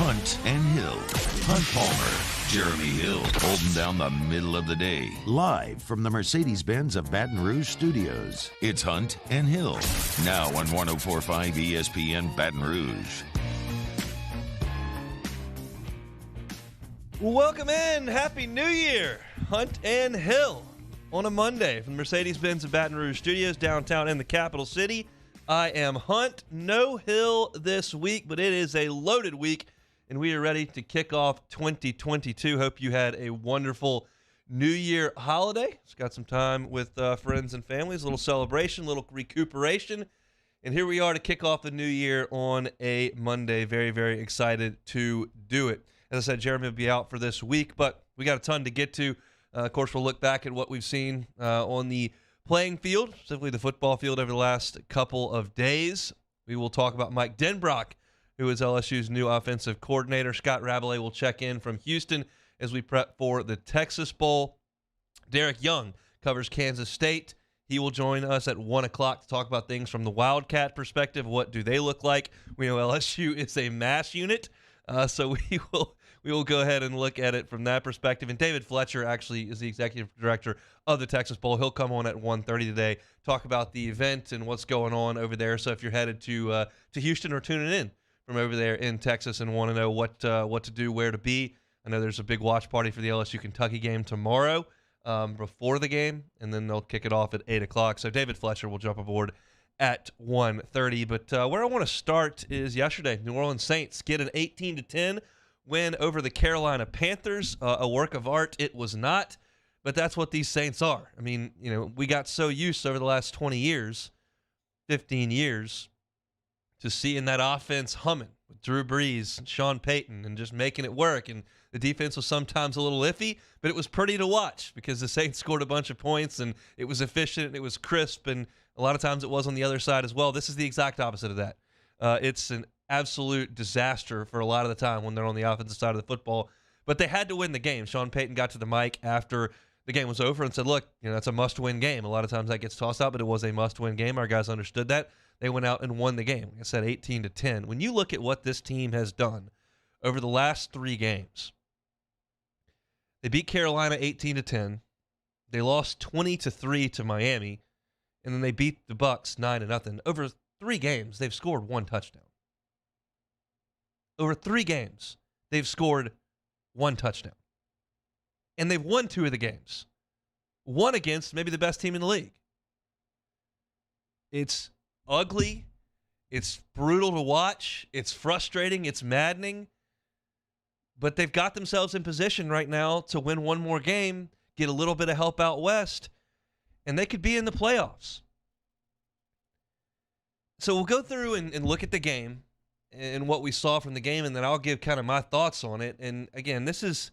Hunt and Hill. Hunt Palmer, Jeremy Hill, holding down the middle of the day. Live from the Mercedes-Benz of Baton Rouge studios. It's Hunt and Hill. Now on 104.5 ESPN Baton Rouge. Welcome in. Happy New Year. Hunt and Hill on a Monday from the Mercedes-Benz of Baton Rouge studios downtown in the capital city. I am Hunt. No Hill this week, but it is a loaded week, and we are ready to kick off 2022. Hope you had a wonderful New Year holiday. Just got some time with friends and families, a little celebration, a little recuperation. And here we are to kick off the new year on a Monday. Very, very excited to do it. As I said, Jeremy will be out for this week, but we got a ton to get to. Of course, we'll look back at what we've seen on the playing field, specifically the football field over the last couple of days. We will talk about Mike Denbrock, who is LSU's new offensive coordinator. Scott Rabelais will check in from Houston as we prep for the Texas Bowl. Derek Young covers Kansas State. He will join us at 1 o'clock to talk about things from the Wildcat perspective. What do they look like? We know LSU is a mass unit, so we will go ahead and look at it from that perspective. And David Fletcher actually is the executive director of the Texas Bowl. He'll come on at 1:30 today, talk about the event and what's going on over there. So if you're headed to Houston or tuning in from over there in Texas and want to know what to do, where to be, I know there's a big watch party for the LSU-Kentucky game tomorrow before the game, and then they'll kick it off at 8 o'clock. So David Fletcher will jump aboard at 1:30. But where I want to start is yesterday. New Orleans Saints get an 18-10 win over the Carolina Panthers. A work of art it was not, but that's what these Saints are. I mean, we got so used over the last 20 years, 15 years, to seeing that offense humming with Drew Brees and Sean Payton and just making it work. And the defense was sometimes a little iffy, but it was pretty to watch because the Saints scored a bunch of points and it was efficient and it was crisp, and a lot of times it was on the other side as well. This is the exact opposite of that. It's an absolute disaster for a lot of the time when they're on the offensive side of the football, but they had to win the game. Sean Payton got to the mic after the game was over and said, look, that's a must-win game. A lot of times that gets tossed out, but it was a must-win game. Our guys understood that. They went out and won the game. Like I said, 18-10. When you look at what this team has done over the last 3 games, they beat Carolina 18-10. They lost 20-3 to Miami, and then they beat the Bucs 9-0. Over 3 games, they've scored 1 touchdown. Over 3 games, they've scored 1 touchdown. And they've won 2 of the games. One against maybe the best team in the league. It's ugly. It's brutal to watch. It's frustrating. It's maddening. But they've got themselves in position right now to win 1 more game, get a little bit of help out west, and they could be in the playoffs. So we'll go through and look at the game and what we saw from the game, and then I'll give kind of my thoughts on it. And again, this is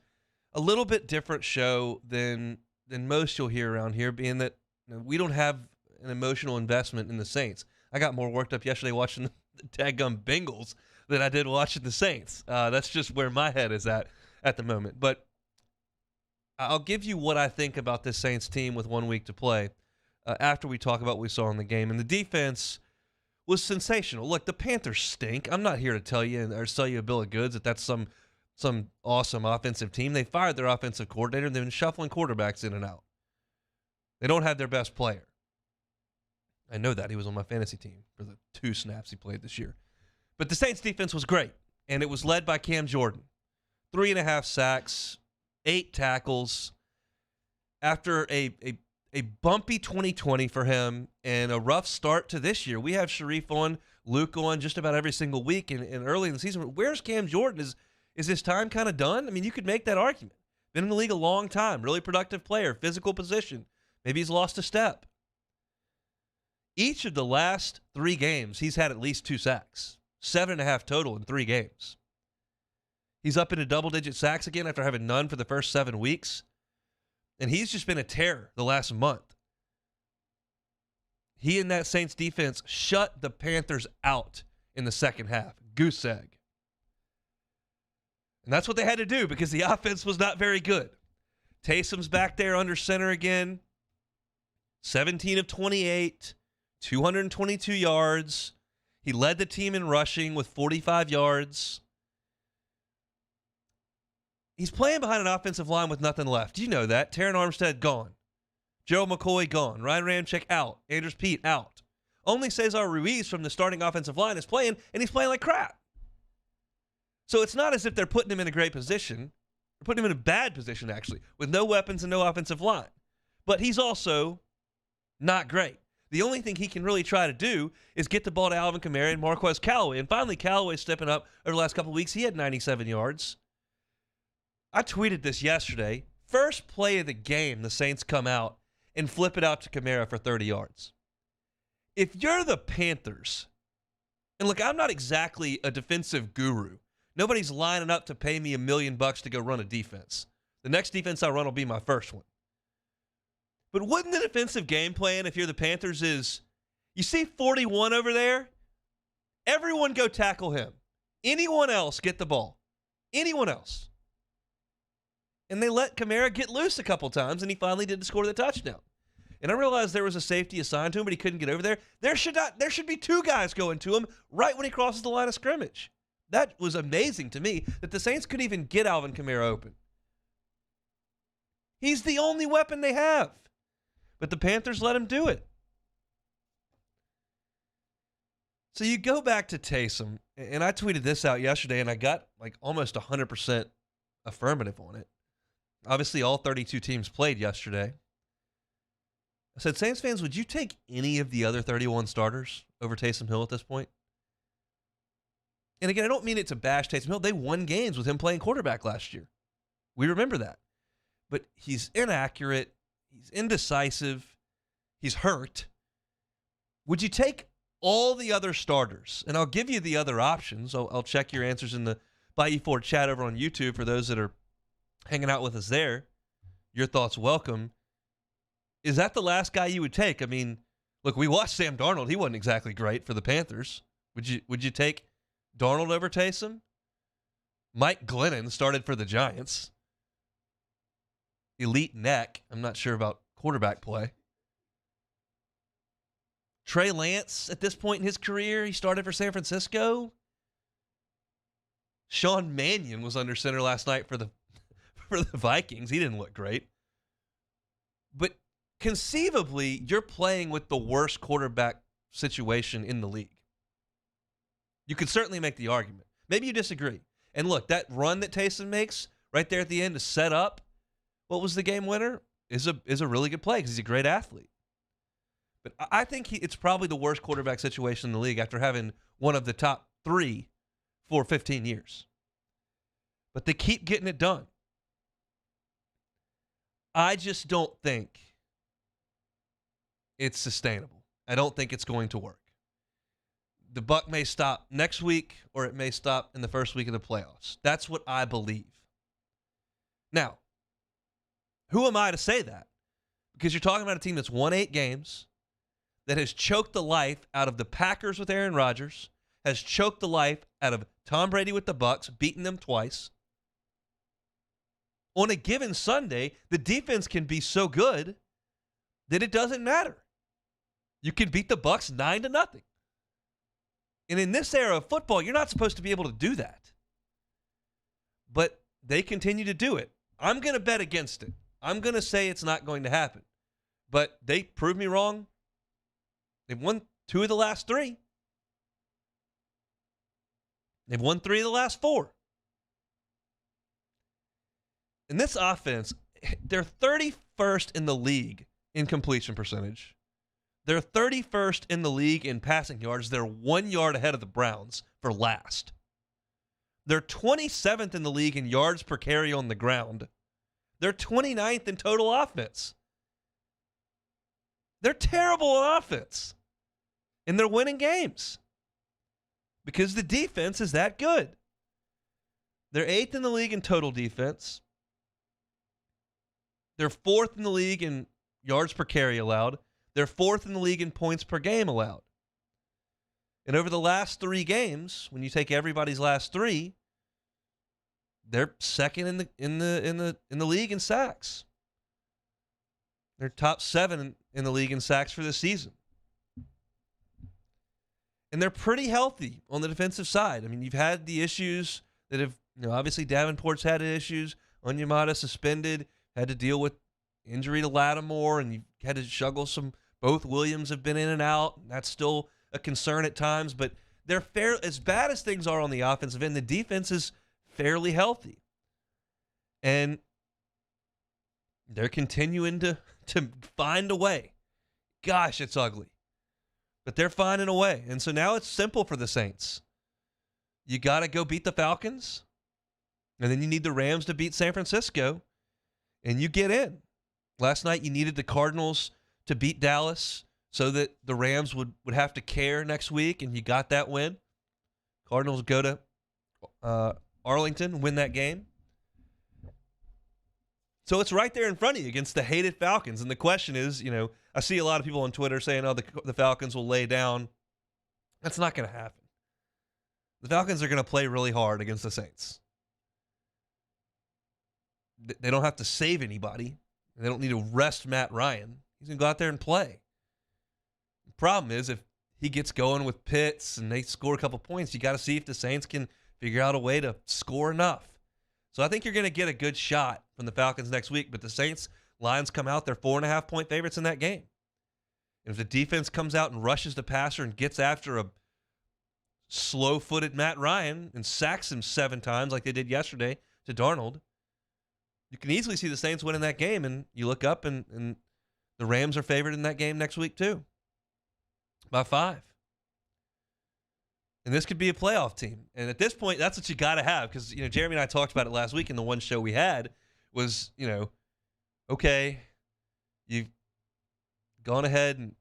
a little bit different show than most you'll hear around here, being that we don't have an emotional investment in the Saints. I got more worked up yesterday watching the daggum Bengals than I did watching the Saints. That's just where my head is at the moment. But I'll give you what I think about this Saints team with 1 week to play after we talk about what we saw in the game. And the defense was sensational. Look, the Panthers stink. I'm not here to tell you or sell you a bill of goods that that's some awesome offensive team. They fired their offensive coordinator, and they've been shuffling quarterbacks in and out. They don't have their best player. I know that. He was on my fantasy team for the 2 snaps he played this year. But the Saints defense was great, and it was led by Cam Jordan. 3.5 sacks, 8 tackles. After a bumpy 2020 for him and a rough start to this year. We have Sharif on, Luke on just about every single week and early in the season. Where's Cam Jordan? Is his time kind of done? I mean, you could make that argument. Been in the league a long time, really productive player, physical position. Maybe he's lost a step. Each of the last 3 games, he's had at least 2 sacks. 7.5 total in 3 games. He's up into double-digit sacks again after having none for the first 7 weeks. And he's just been a terror the last month. He and that Saints defense shut the Panthers out in the second half. Goose egg. And that's what they had to do because the offense was not very good. Taysom's back there under center again. 17 of 28, 222 yards. He led the team in rushing with 45 yards. he's playing behind an offensive line with nothing left. You know that. Taron Armstead gone. Gerald McCoy gone. Ryan Ramczyk out. Andrews Pete out. Only Cesar Ruiz from the starting offensive line is playing, and he's playing like crap. So it's not as if they're putting him in a great position. They're putting him in a bad position, actually, with no weapons and no offensive line. But he's also not great. The only thing he can really try to do is get the ball to Alvin Kamara and Marquez Callaway. And finally, Callaway's stepping up over the last couple of weeks. He had 97 yards. I tweeted this yesterday. First play of the game, the Saints come out and flip it out to Kamara for 30 yards. If you're the Panthers, and look, I'm not exactly a defensive guru. Nobody's lining up to pay me $1 million to go run a defense. The next defense I run will be my first one. But wouldn't the defensive game plan, if you're the Panthers, is you see 41 over there? Everyone go tackle him. Anyone else get the ball. Anyone else. And they let Kamara get loose a couple times, and he finally did score the touchdown. And I realized there was a safety assigned to him, but he couldn't get over there. There should be two guys going to him right when he crosses the line of scrimmage. That was amazing to me that the Saints could even get Alvin Kamara open. He's the only weapon they have. But the Panthers let him do it. So you go back to Taysom, and I tweeted this out yesterday, and I got like almost 100% affirmative on it. Obviously, all 32 teams played yesterday. I said, Saints fans, would you take any of the other 31 starters over Taysom Hill at this point? And again, I don't mean it to bash Taysom Hill. They won games with him playing quarterback last year. We remember that. But he's inaccurate. He's indecisive. He's hurt. Would you take all the other starters? And I'll give you the other options. I'll check your answers in the Bayou Ford chat over on YouTube for those that are hanging out with us there. Your thoughts welcome. Is that the last guy you would take? I mean, look, we watched Sam Darnold. He wasn't exactly great for the Panthers. Would you take Darnold over Taysom? Mike Glennon started for the Giants. Elite neck. I'm not sure about quarterback play. Trey Lance, at this point in his career, he started for San Francisco. Sean Mannion was under center last night for the Vikings. He didn't look great. But conceivably, you're playing with the worst quarterback situation in the league. You could certainly make the argument. Maybe you disagree. And look, that run that Taysom makes right there at the end to set up what was the game winner is a really good play because he's a great athlete. But I think it's probably the worst quarterback situation in the league after having one of the top 3 for 15 years. But they keep getting it done. I just don't think it's sustainable. I don't think it's going to work. The buck may stop next week or it may stop in the first week of the playoffs. That's what I believe. Now, who am I to say that? Because you're talking about a team that's won 8 games, that has choked the life out of the Packers with Aaron Rodgers, has choked the life out of Tom Brady with the Bucs, beaten them twice. On a given Sunday, the defense can be so good that it doesn't matter. You can beat the Bucs 9-0. And in this era of football, you're not supposed to be able to do that. But they continue to do it. I'm going to bet against it. I'm going to say it's not going to happen. But they proved me wrong. They've won 2 of the last 3. They've won 3 of the last 4. And this offense, they're 31st in the league in completion percentage. They're 31st in the league in passing yards. They're 1 yard ahead of the Browns for last. They're 27th in the league in yards per carry on the ground. They're 29th in total offense. They're terrible on offense. And they're winning games because the defense is that good. They're 8th in the league in total defense. They're 4th in the league in yards per carry allowed. They're 4th in the league in points per game allowed. And over the last 3 games, when you take everybody's last 3, they're 2nd in the league in sacks. They're top 7 in the league in sacks for this season. And they're pretty healthy on the defensive side. I mean, you've had the issues that have, obviously Davenport's had issues. Onyemata suspended, had to deal with injury to Lattimore, and you had to juggle some. Both Williams have been in and out. And that's still a concern at times, but they're fair. As bad as things are on the offensive end, the defense is fairly healthy, and they're continuing to find a way. Gosh, it's ugly, but they're finding a way, and so now it's simple for the Saints. You got to go beat the Falcons, and then you need the Rams to beat San Francisco, and you get in. Last night you needed the Cardinals to beat Dallas so that the Rams would have to care next week, and you got that win. Cardinals go to Arlington, win that game. So it's right there in front of you against the hated Falcons. And the question is, I see a lot of people on Twitter saying, oh, the Falcons will lay down. That's not going to happen. The Falcons are going to play really hard against the Saints. They don't have to save anybody. They don't need to rest Matt Ryan. He's going to go out there and play. The problem is if he gets going with Pitts and they score a couple points, you got to see if the Saints can figure out a way to score enough. So I think you're going to get a good shot from the Falcons next week, but the Saints lines come out, they're 4.5-point favorites in that game. And if the defense comes out and rushes the passer and gets after a slow-footed Matt Ryan and sacks him 7 times like they did yesterday to Darnold, you can easily see the Saints winning that game, and you look up and the Rams are favored in that game next week too, by 5. And this could be a playoff team. And at this point, that's what you got to have because, Jeremy and I talked about it last week in the one show we had was, okay, you've gone ahead and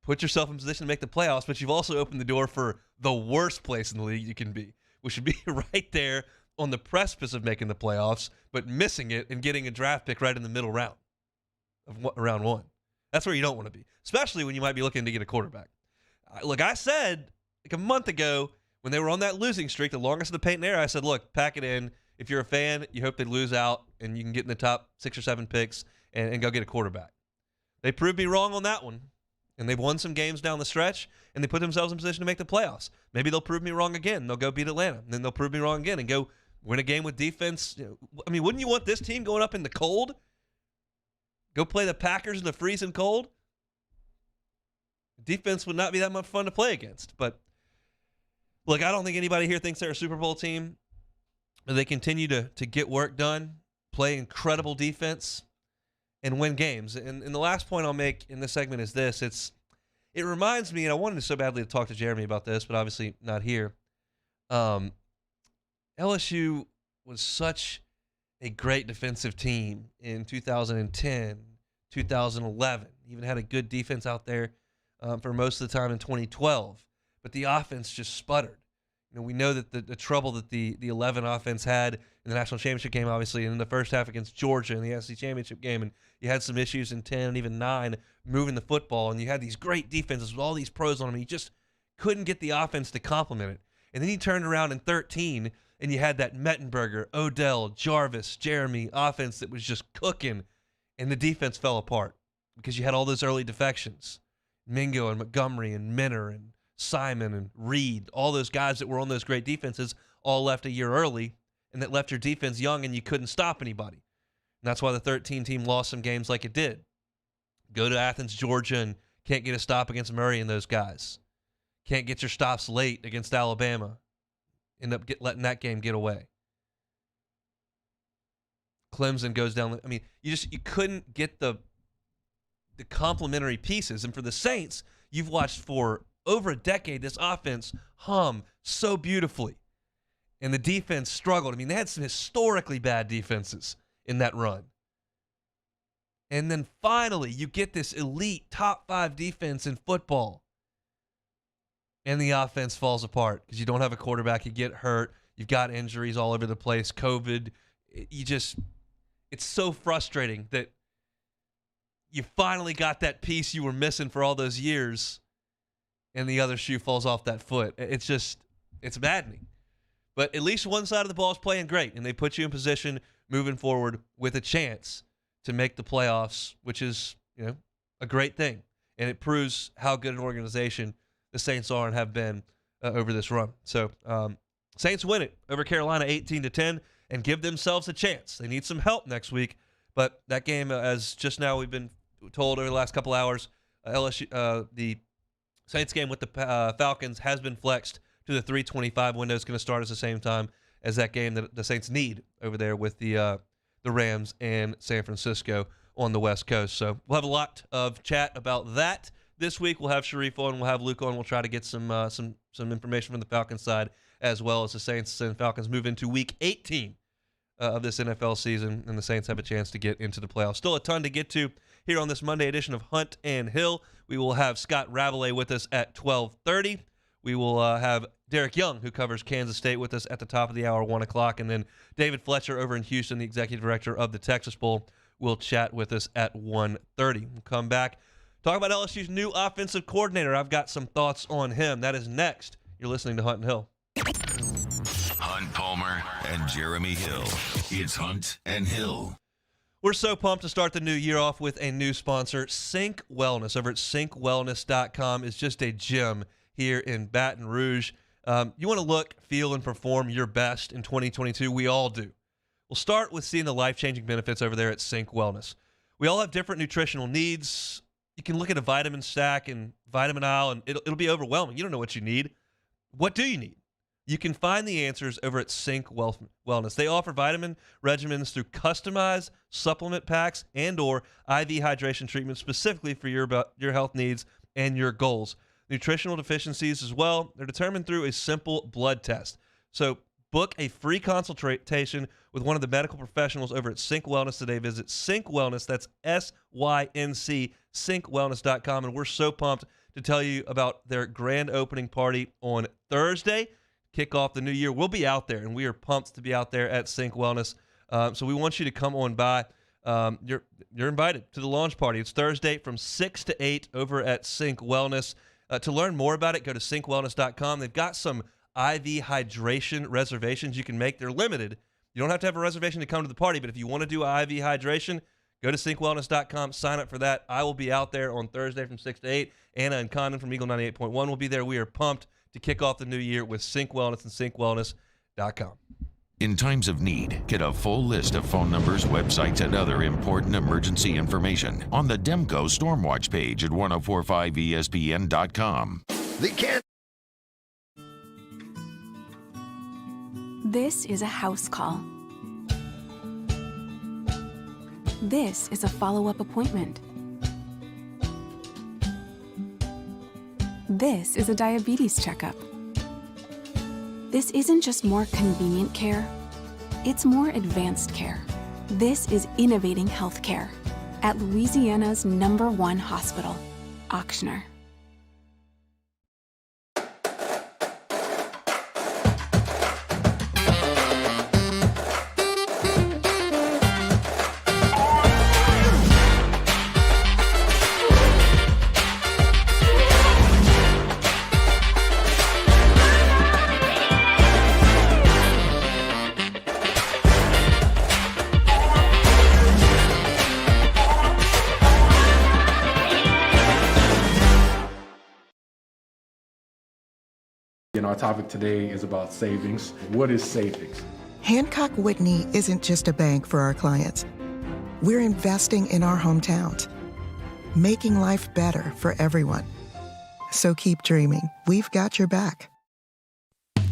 put yourself in position to make the playoffs, but you've also opened the door for the worst place in the league you can be, which would be right there on the precipice of making the playoffs, but missing it and getting a draft pick right in the middle round of round 1. That's where you don't want to be, especially when you might be looking to get a quarterback. Look, I said like a month ago when they were on that losing streak, the longest of the Peyton era, I said, look, pack it in. If you're a fan, you hope they lose out and you can get in the top 6 or 7 picks and go get a quarterback. They proved me wrong on that one, and they've won some games down the stretch, and they put themselves in position to make the playoffs. Maybe they'll prove me wrong again. They'll go beat Atlanta, and then they'll prove me wrong again and go win a game with defense. I mean, wouldn't you want this team going up in the cold? Go play the Packers in the freezing cold? Defense would not be that much fun to play against. But, look, I don't think anybody here thinks they're a Super Bowl team. They continue to get work done, play incredible defense, and win games. And the last point I'll make in this segment is this. It reminds me, and I wanted so badly to talk to Jeremy about this, but obviously not here. LSU was such a great defensive team in 2010, 2011. Even had a good defense out there for most of the time in 2012. But the offense just sputtered. We know that the trouble that the 11 offense had in the national championship game, obviously, and in the first half against Georgia in the SEC championship game, and you had some issues in 10 and even 9 moving the football, and you had these great defenses with all these pros on them, and you just couldn't get the offense to complement it. And then you turned around in 13, and you had that Mettenberger, Odell, Jarvis, Jeremy offense that was just cooking, and the defense fell apart because you had all those early defections. Mingo and Montgomery and Minner and Simon and Reed, all those guys that were on those great defenses all left a year early, and that left your defense young and you couldn't stop anybody. And that's why the 13 team lost some games like it did. Go to Athens, Georgia, and can't get a stop against Murray and those guys. Can't get your stops late against Alabama. End up letting that game get away. Clemson goes down. I mean, you couldn't get the complementary pieces. And for the Saints, you've watched for over a decade this offense hum so beautifully. And the defense struggled. I mean, they had some historically bad defenses in that run. And then finally, you get this elite top 5 defense in football. And the offense falls apart because you don't have a quarterback. You get hurt. You've got injuries all over the place. COVID. It's so frustrating that you finally got that piece you were missing for all those years, and the other shoe falls off that foot. It's maddening. But at least one side of the ball is playing great, and they put you in position moving forward with a chance to make the playoffs, which is, a great thing. And it proves how good an organization the Saints are and have been over this run. So Saints win it over Carolina 18-10. and give themselves a chance. They need some help next week, but that game, as just now we've been told over the last couple hours, the Saints game with the Falcons has been flexed to the 3:25 window. It's going to start at the same time as that game that the Saints need over there with the Rams and San Francisco on the West Coast. So we'll have a lot of chat about that this week. We'll have Sharif on, we'll have Luke on. We'll try to get some information from the Falcons side as well as the Saints and Falcons move into Week 18 of this NFL season, and the Saints have a chance to get into the playoffs. Still a ton to get to here on this Monday edition of Hunt and Hill. We will have Scott Rabelais with us at 12:30. We will have Derek Young, who covers Kansas State, with us at the top of the hour, 1 o'clock. And then David Fletcher over in Houston, the executive director of the Texas Bowl, will chat with us at 1:30. We'll come back, talk about LSU's new offensive coordinator. I've got some thoughts on him. That is next. You're listening to Hunt and Hill. Hunt Palmer and Jeremy Hill. It's Hunt and Hill. We're so pumped to start the new year off with a new sponsor. Sync Wellness over at synkwellness.com is just a gem here in Baton Rouge. You want to look, feel, and perform your best in 2022. We all do. We'll start with seeing the life-changing benefits over there at Sync Wellness. We all have different nutritional needs. You can look at a vitamin stack and vitamin aisle, and it'll be overwhelming. You don't know what you need. What do you need? You can find the answers over at Sync Wellness. They offer vitamin regimens through customized supplement packs and or IV hydration treatments specifically for your health needs and your goals. Nutritional deficiencies as well, they're determined through a simple blood test. So book a free consultation with one of the medical professionals over at Sync Wellness today. Visit Sync Wellness, that's SYNC, synkwellness.com. And we're so pumped to tell you about their grand opening party on Thursday. Kick off the new year. We'll be out there, and we are pumped to be out there at Sync Wellness. So we want you to come on by. You're invited to the launch party. It's Thursday from 6 to 8 over at Sync Wellness. To learn more about it, go to synkwellness.com. They've got some IV hydration reservations you can make. They're limited. You don't have to have a reservation to come to the party, but if you want to do IV hydration, go to synkwellness.com, sign up for that. I will be out there on Thursday from 6 to 8. Anna and Condon from Eagle 98.1 will be there. We are pumped to kick off the new year with Sync Wellness and synkwellness.com. In times of need, get a full list of phone numbers, websites, and other important emergency information on the Demco Stormwatch page at 1045ESPN.com. This is a house call. This is a follow-up appointment. This is a diabetes checkup. This isn't just more convenient care, it's more advanced care. This is innovating healthcare at Louisiana's #1 hospital, Ochsner. Our topic today is about savings. What is savings? Hancock Whitney isn't just a bank for our clients. We're investing in our hometowns, making life better for everyone. So keep dreaming. We've got your back.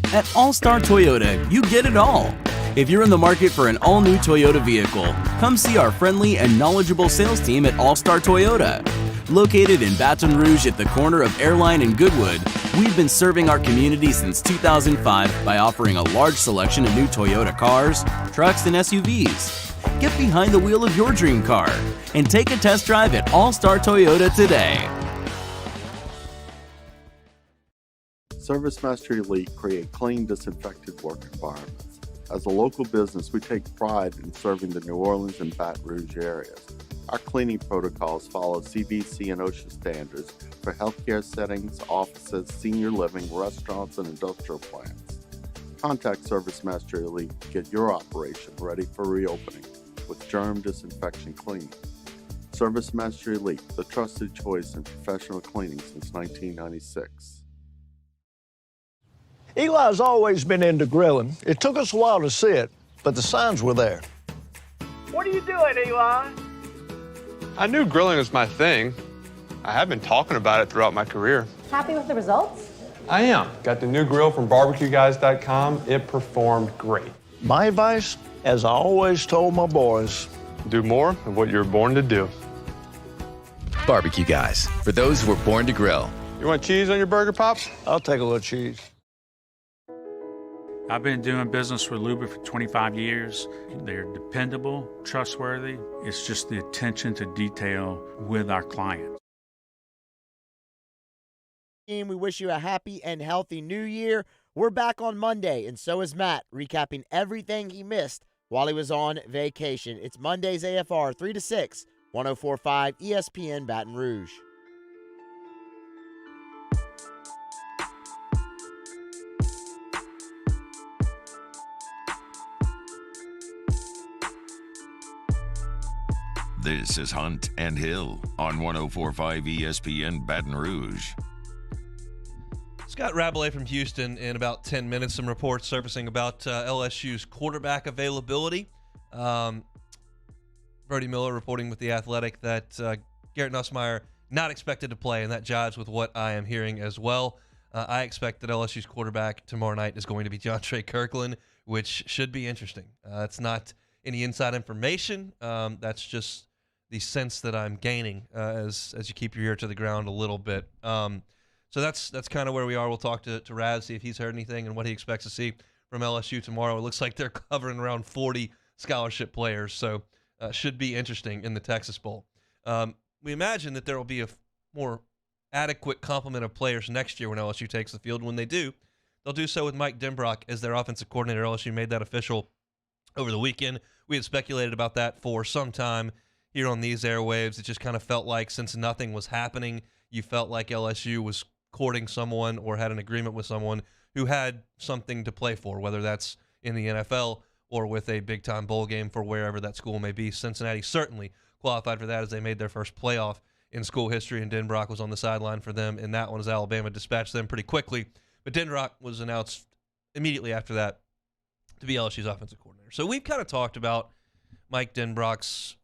At All-Star Toyota, you get it all. If you're in the market for an all-new Toyota vehicle, come see our friendly and knowledgeable sales team at All-Star Toyota. Located in Baton Rouge at the corner of Airline and Goodwood, we've been serving our community since 2005 by offering a large selection of new Toyota cars, trucks, and SUVs. Get behind the wheel of your dream car and take a test drive at All-Star Toyota today. ServiceMaster Elite create clean, disinfected work environments. As a local business, we take pride in serving the New Orleans and Baton Rouge areas. Our cleaning protocols follow CDC and OSHA standards for healthcare settings, offices, senior living, restaurants, and industrial plants. Contact ServiceMaster Elite to get your operation ready for reopening with germ disinfection cleaning. ServiceMaster Elite, the trusted choice in professional cleaning since 1996. Eli's always been into grilling. It took us a while to see it, but the signs were there. What are you doing, Eli? I knew grilling was my thing. I have been talking about it throughout my career. Happy with the results? I am. Got the new grill from barbecueguys.com. It performed great. My advice, as I always told my boys, do more of what you were born to do. Barbecue Guys, for those who were born to grill. You want cheese on your burger, Pops? I'll take a little cheese. I've been doing business with Luba for 25 years. They're dependable, trustworthy. It's just the attention to detail with our clients. We wish you a happy and healthy new year. We're back on Monday, and so is Matt, recapping everything he missed while he was on vacation. It's Monday's AFR 3 to 6, 104.5 ESPN Baton Rouge. This is Hunt and Hill on 104.5 ESPN Baton Rouge. Scott Rabelais from Houston in about 10 minutes. Some reports surfacing about LSU's quarterback availability. Brody Miller reporting with The Athletic that Garrett Nussmeier not expected to play, and that jives with what I am hearing as well. I expect that LSU's quarterback tomorrow night is going to be DeAndre Kirkland, which should be interesting. It's not any inside information. That's just the sense that I'm gaining as you keep your ear to the ground a little bit. So that's kind of where we are. We'll talk to Raz, see if he's heard anything and what he expects to see from LSU tomorrow. It looks like they're covering around 40 scholarship players, so should be interesting in the Texas Bowl. We imagine that there will be a more adequate complement of players next year when LSU takes the field. When they do, they'll do so with Mike Denbrock as their offensive coordinator. LSU made that official over the weekend. We had speculated about that for some time here on these airwaves. It just kind of felt like since nothing was happening, you felt like LSU was courting someone or had an agreement with someone who had something to play for, whether that's in the NFL or with a big-time bowl game for wherever that school may be. Cincinnati certainly qualified for that as they made their first playoff in school history, and Denbrock was on the sideline for them in that one as Alabama dispatched them pretty quickly. But Denbrock was announced immediately after that to be LSU's offensive coordinator. So we've kind of talked about Mike Denbrock's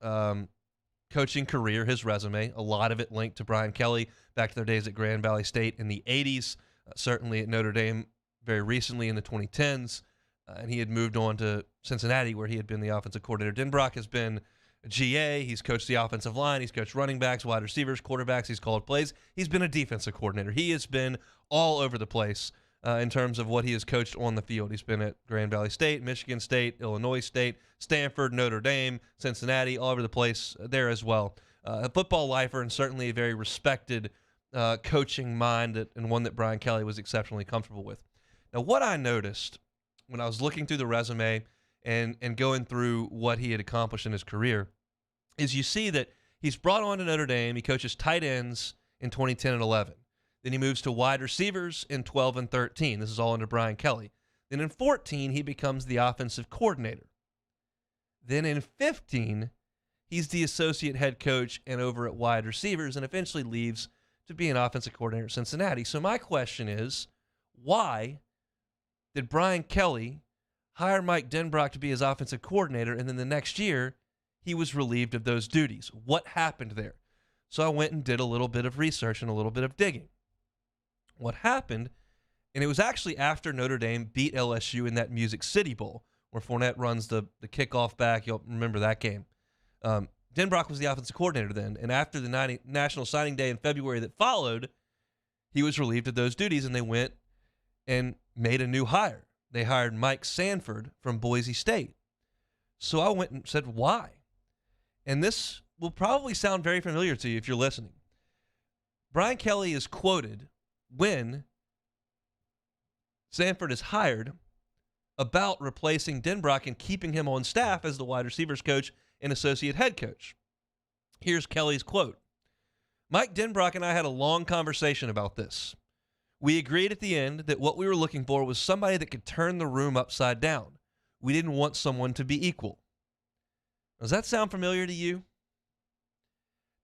coaching career, his resume, a lot of it linked to Brian Kelly back to their days at Grand Valley State in the 80s, certainly at Notre Dame very recently in the 2010s, and he had moved on to Cincinnati where he had been the offensive coordinator. Denbrock has been a GA. He's coached the offensive line. He's coached running backs, wide receivers, quarterbacks. He's called plays. He's been a defensive coordinator. He has been all over the place in terms of what he has coached on the field. He's been at Grand Valley State, Michigan State, Illinois State, Stanford, Notre Dame, Cincinnati, all over the place there as well. A football lifer and certainly a very respected coaching mind and one that Brian Kelly was exceptionally comfortable with. Now, what I noticed when I was looking through the resume and going through what he had accomplished in his career is you see that he's brought on to Notre Dame. He coaches tight ends in 2010 and 11. Then he moves to wide receivers in 12 and 13. This is all under Brian Kelly. Then in 14, he becomes the offensive coordinator. Then in 15, he's the associate head coach and over at wide receivers and eventually leaves to be an offensive coordinator at Cincinnati. So my question is, why did Brian Kelly hire Mike Denbrock to be his offensive coordinator, and then the next year he was relieved of those duties? What happened there? So I went and did a little bit of research and a little bit of digging. What happened, and it was actually after Notre Dame beat LSU in that Music City Bowl, where Fournette runs the kickoff back. You'll remember that game. Denbrock was the offensive coordinator then, and after the National Signing Day in February that followed, he was relieved of those duties, and they went and made a new hire. They hired Mike Sanford from Boise State. So I went and said, why? And this will probably sound very familiar to you if you're listening. Brian Kelly is quoted when Sanford is hired about replacing Denbrock and keeping him on staff as the wide receivers coach and associate head coach. Here's Kelly's quote. Mike Denbrock and I had a long conversation about this. We agreed at the end that what we were looking for was somebody that could turn the room upside down. We didn't want someone to be equal. Does that sound familiar to you?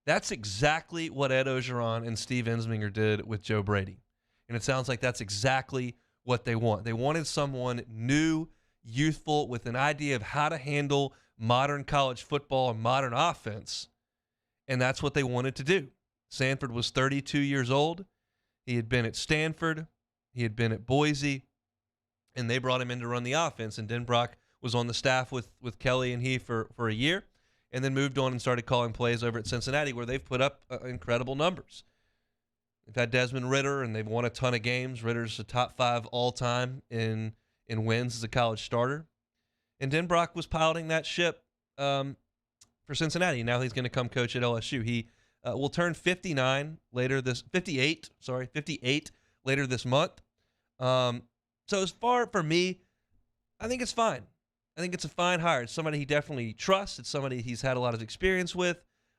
That's exactly what Ed Ogeron and Steve Ensminger did with Joe Brady. And it sounds like that's exactly what they want. They wanted someone new, youthful, with an idea of how to handle modern college football and modern offense, and that's what they wanted to do. Sanford was 32 years old. He had been at Stanford. He had been at Boise, and they brought him in to run the offense, and Denbrock was on the staff with Kelly and he for a year, and then moved on and started calling plays over at Cincinnati, where they've put up incredible numbers. They've had Desmond Ridder, and they've won a ton of games. Ritter's a top 5 all-time in wins as a college starter. And Denbrock was piloting that ship for Cincinnati. Now he's going to come coach at LSU. He will turn 58 later this month. So as far for me, I think it's fine. I think it's a fine hire. It's somebody he definitely trusts. It's somebody he's had a lot of experience with.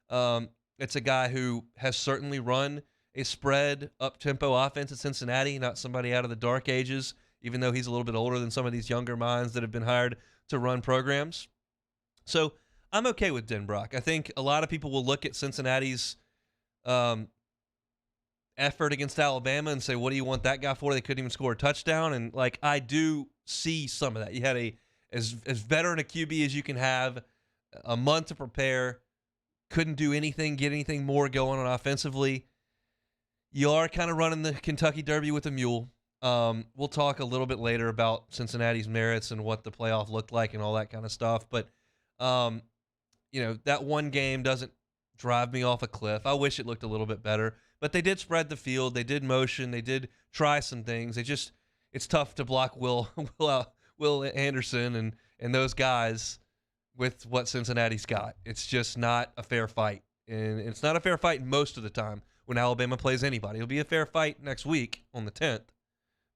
It's a guy who has certainly run a spread up-tempo offense at Cincinnati, not somebody out of the dark ages, even though he's a little bit older than some of these younger minds that have been hired to run programs. So I'm okay with Denbrock. I think a lot of people will look at Cincinnati's effort against Alabama and say, what do you want that guy for? They couldn't even score a touchdown. And, I do see some of that. You had as veteran a QB as you can have, a month to prepare, couldn't do anything, get anything more going on offensively. You are kind of running the Kentucky Derby with a mule. We'll talk a little bit later about Cincinnati's merits and what the playoff looked like and all that kind of stuff. But, that one game doesn't drive me off a cliff. I wish it looked a little bit better. But they did spread the field. They did motion. They did try some things. It's tough to block Will Anderson and those guys with what Cincinnati's got. It's just not a fair fight. And it's not a fair fight most of the time when Alabama plays anybody. It'll be a fair fight next week on the 10th.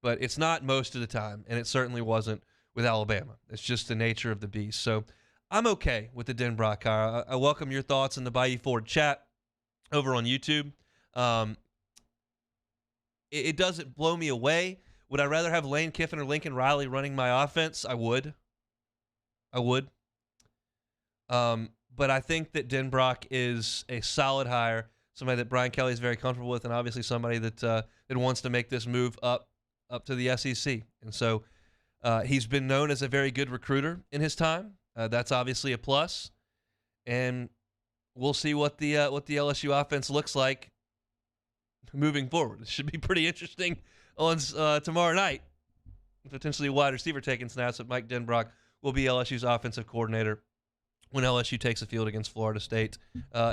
But it's not most of the time, and it certainly wasn't with Alabama. It's just the nature of the beast. So I'm okay with the Denbrock hire. I welcome your thoughts in the Bayou Ford chat over on YouTube. It doesn't blow me away. Would I rather have Lane Kiffin or Lincoln Riley running my offense? I would. But I think that Denbrock is a solid hire, somebody that Brian Kelly is very comfortable with, and obviously somebody that wants to make this move up to the SEC. And so he's been known as a very good recruiter in his time. That's obviously a plus. And we'll see what the LSU offense looks like moving forward. It should be pretty interesting on tomorrow night. Potentially a wide receiver taking snaps, but Mike Denbrock will be LSU's offensive coordinator when LSU takes the field against Florida State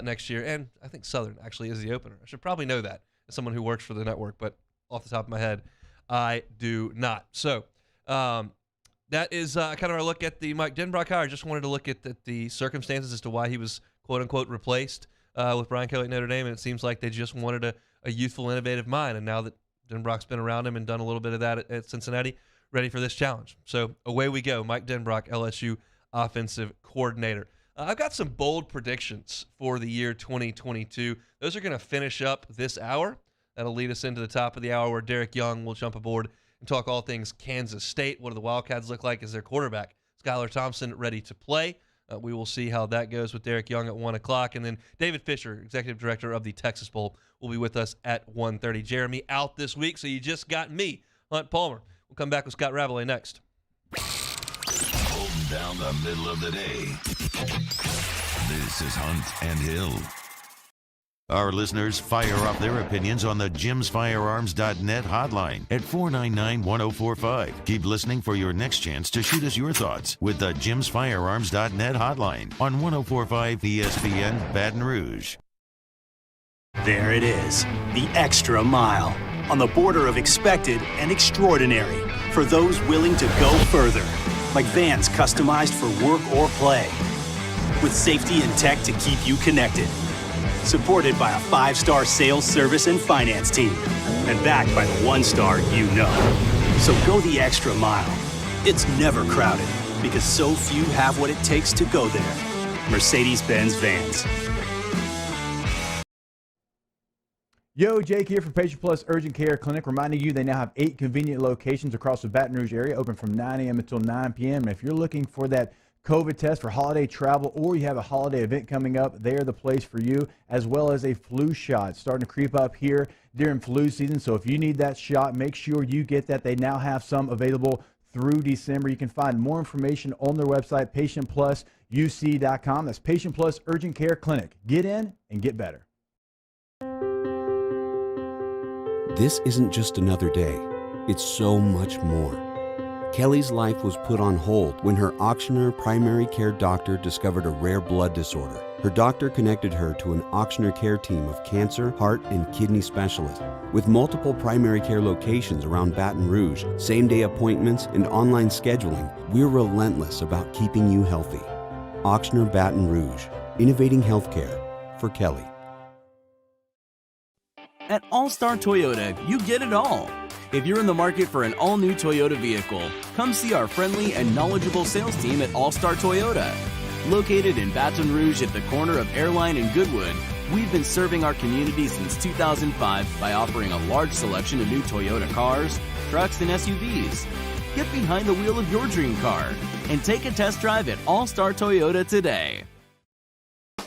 next year. And I think Southern actually is the opener. I should probably know that as someone who works for the network, but off the top of my head, I do not. So that is kind of our look at the Mike Denbrock hire. I just wanted to look at the circumstances as to why he was, quote-unquote, replaced with Brian Kelly at Notre Dame, and it seems like they just wanted a youthful, innovative mind. And now that Denbrock's been around him and done a little bit of that at Cincinnati, ready for this challenge. So away we go. Mike Denbrock, LSU offensive coordinator. I've got some bold predictions for the year 2022. Those are going to finish up this hour. That'll lead us into the top of the hour where Derek Young will jump aboard and talk all things Kansas State. What do the Wildcats look like as their quarterback? Skylar Thompson ready to play. We will see how that goes with Derek Young at 1 o'clock. And then David Fletcher, executive director of the Texas Bowl, will be with us at 1:30. Jeremy out this week, so you just got me, Hunt Palmer. We'll come back with Scott Rabelais next. Holding down the middle of the day. This is Hunt and Hill. Our listeners fire off their opinions on the jimsfirearms.net hotline at 499-1045. Keep listening for your next chance to shoot us your thoughts with the jimsfirearms.net hotline on 1045 ESPN Baton Rouge. There it is, the extra mile, on the border of expected and extraordinary for those willing to go further, like vans customized for work or play, with safety and tech to keep you connected. Supported by a 5-star sales, service, and finance team. And backed by the 1-star you know. So go the extra mile. It's never crowded because so few have what it takes to go there. Mercedes-Benz Vans. Yo, Jake here from Patient Plus Urgent Care Clinic, reminding you they now have 8 convenient locations across the Baton Rouge area, open from 9 a.m. until 9 p.m. And if you're looking for that COVID test for holiday travel, or you have a holiday event coming up, they're the place for you, as well as a flu shot. It's starting to creep up here during flu season, so if you need that shot, make sure you get that. They now have some available through December. You can find more information on their website, patientplusuc.com. That's Patient Plus Urgent Care Clinic. Get in and get better. This isn't just another day. It's so much more. Kelly's life was put on hold when her auctioneer primary care doctor discovered a rare blood disorder. Her doctor connected her to an auctioneer care team of cancer, heart, and kidney specialists. With multiple primary care locations around Baton Rouge, same-day appointments, and online scheduling, we're relentless about keeping you healthy. Auctioneer Baton Rouge, innovating healthcare for Kelly. At All-Star Toyota, you get it all. If you're in the market for an all-new Toyota vehicle, come see our friendly and knowledgeable sales team at All-Star Toyota. Located in Baton Rouge at the corner of Airline and Goodwood, we've been serving our community since 2005 by offering a large selection of new Toyota cars, trucks, and SUVs. Get behind the wheel of your dream car and take a test drive at All-Star Toyota today.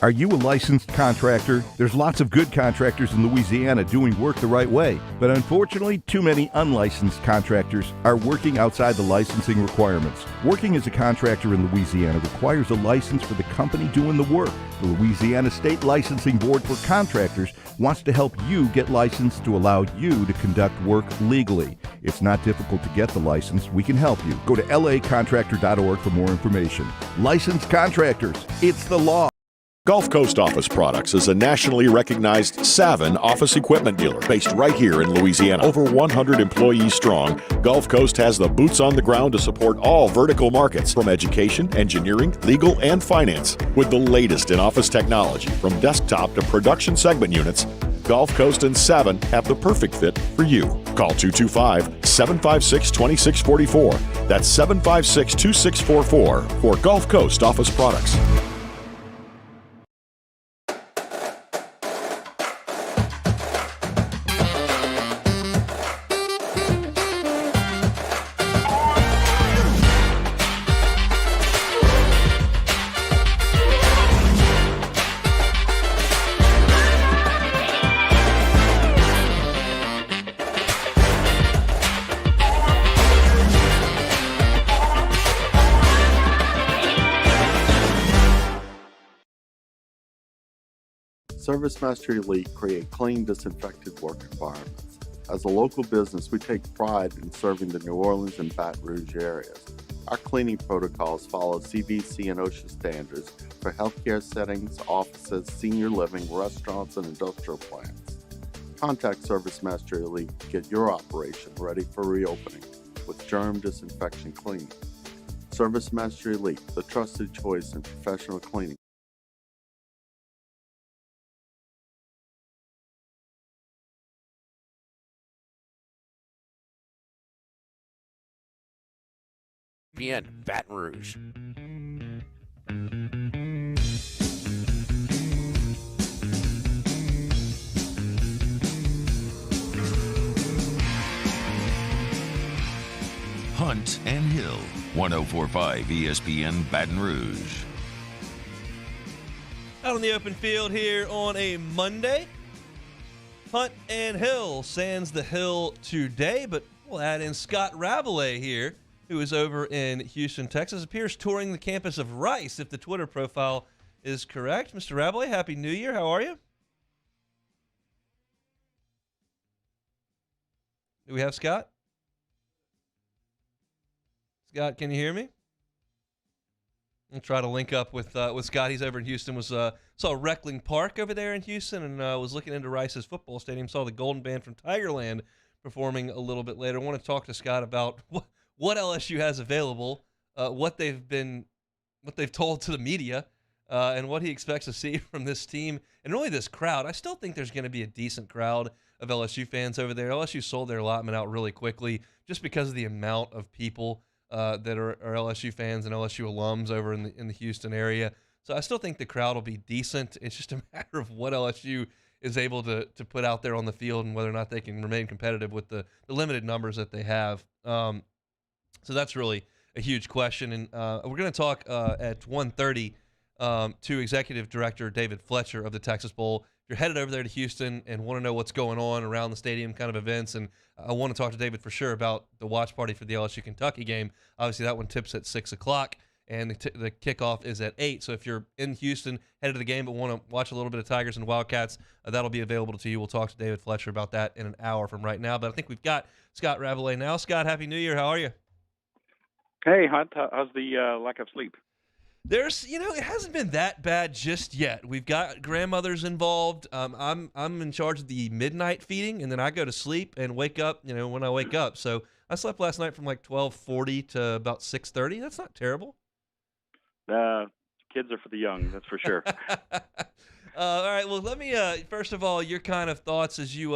Are you a licensed contractor? There's lots of good contractors in Louisiana doing work the right way, but unfortunately, too many unlicensed contractors are working outside the licensing requirements. Working as a contractor in Louisiana requires a license for the company doing the work. The Louisiana State Licensing Board for Contractors wants to help you get licensed to allow you to conduct work legally. It's not difficult to get the license. We can help you. Go to lacontractor.org for more information. Licensed contractors, it's the law. Gulf Coast Office Products is a nationally recognized Savin office equipment dealer based right here in Louisiana. Over 100 employees strong, Gulf Coast has the boots on the ground to support all vertical markets, from education, engineering, legal, and finance. With the latest in office technology, from desktop to production segment units, Gulf Coast and Savin have the perfect fit for you. Call 225-756-2644. That's 756-2644 for Gulf Coast Office Products. Service Mastery Elite create clean, disinfected work environments. As a local business, we take pride in serving the New Orleans and Baton Rouge areas. Our cleaning protocols follow CDC and OSHA standards for healthcare settings, offices, senior living, restaurants, and industrial plants. Contact Service Mastery Elite to get your operation ready for reopening with germ disinfection cleaning. Service Mastery Elite, the trusted choice in professional cleaning. ESPN Baton Rouge. Hunt and Hill, 104.5 ESPN Baton Rouge. Out on the open field here on a Monday. Hunt and Hill sands the hill today, but we'll add in Scott Rabelais here, who is over in Houston, Texas, appears touring the campus of Rice, if the Twitter profile is correct. Mr. Rabelais, Happy New Year. How are you? Do we have Scott? Scott, can you hear me? I'll try to link up with Scott. He's over in Houston. Saw Reckling Park over there in Houston, and was looking into Rice's football stadium. Saw the Golden Band from Tigerland performing a little bit later. I want to talk to Scott about what LSU has available, what they've told to the media, and what he expects to see from this team and really this crowd. I still think there's going to be a decent crowd of LSU fans over there. LSU sold their allotment out really quickly just because of the amount of people that are LSU fans and LSU alums over in the Houston area. So I still think the crowd will be decent. It's just a matter of what LSU is able to put out there on the field and whether or not they can remain competitive with the limited numbers that they have. So that's really a huge question. And we're going to talk at 1:30 to Executive Director David Fletcher of the Texas Bowl. you're headed over there to Houston and want to know what's going on around the stadium kind of events, and I want to talk to David for sure about the watch party for the LSU-Kentucky game. Obviously, that one tips at 6 o'clock, and the kickoff is at 8. So if you're in Houston, headed to the game, but want to watch a little bit of Tigers and Wildcats, that'll be available to you. We'll talk to David Fletcher about that in an hour from right now. But I think we've got Scott Rabelais now. Scott, Happy New Year. How are you? Hey, Hunt. How's the lack of sleep? There's, it hasn't been that bad just yet. We've got grandmothers involved. I'm in charge of the midnight feeding, and then I go to sleep and wake up, when I wake up. So I slept last night from like 12:40 to about 6:30. That's not terrible. Kids are for the young, that's for sure. All right. Well, let me first of all, your kind of thoughts as you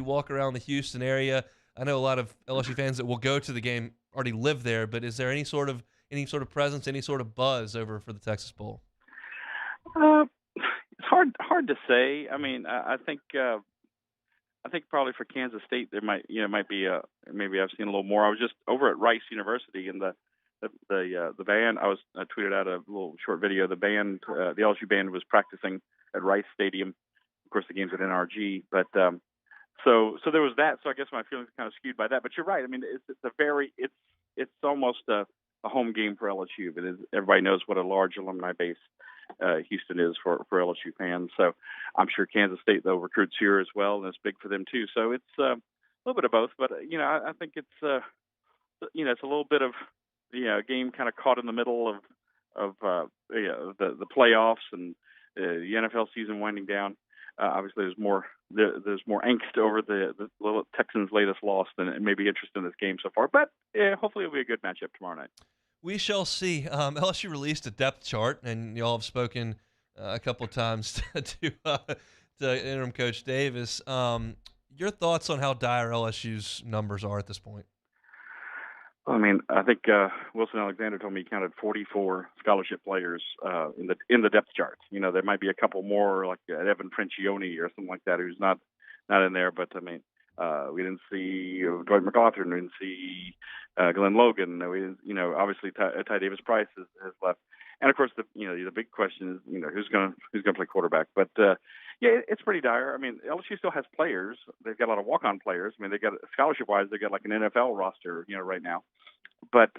walk around the Houston area. I know a lot of LSU fans that will go to the game already live there, but is there any sort of presence, any sort of buzz over for the Texas Bowl? It's hard to say. I mean, I think probably for Kansas State there might be maybe I've seen a little more. I was just over at Rice University, and the band. I tweeted out a little short video. The band, the LSU band, was practicing at Rice Stadium. Of course, the game's at NRG, but so there was that. So I guess my feelings are kind of skewed by that. But you're right. I mean, it's almost a home game for LSU. But everybody knows what a large alumni base Houston is for LSU fans. So I'm sure Kansas State though recruits here as well, and it's big for them too. So it's a little bit of both. But I think it's it's a little bit of a game kind of caught in the middle of the playoffs and the NFL season winding down. Obviously, there's more angst over the little Texans' latest loss than maybe interest in this game so far. But hopefully, it'll be a good matchup tomorrow night. We shall see. LSU released a depth chart, and you all have spoken a couple of times to interim coach Davis. Your thoughts on how dire LSU's numbers are at this point? I mean, I think Wilson Alexander told me he counted 44 scholarship players in the depth chart. There might be a couple more, like Evan Francione or something like that, who's not in there. But I mean, we didn't see Dwight McLaughlin. We didn't see Glenn Logan. We didn't, obviously Ty Davis Price has left. And of course, the big question is, who's going to play quarterback. But it's pretty dire. I mean, LSU still has players. They've got a lot of walk-on players. I mean, they got scholarship-wise, they got like an NFL roster, right now. But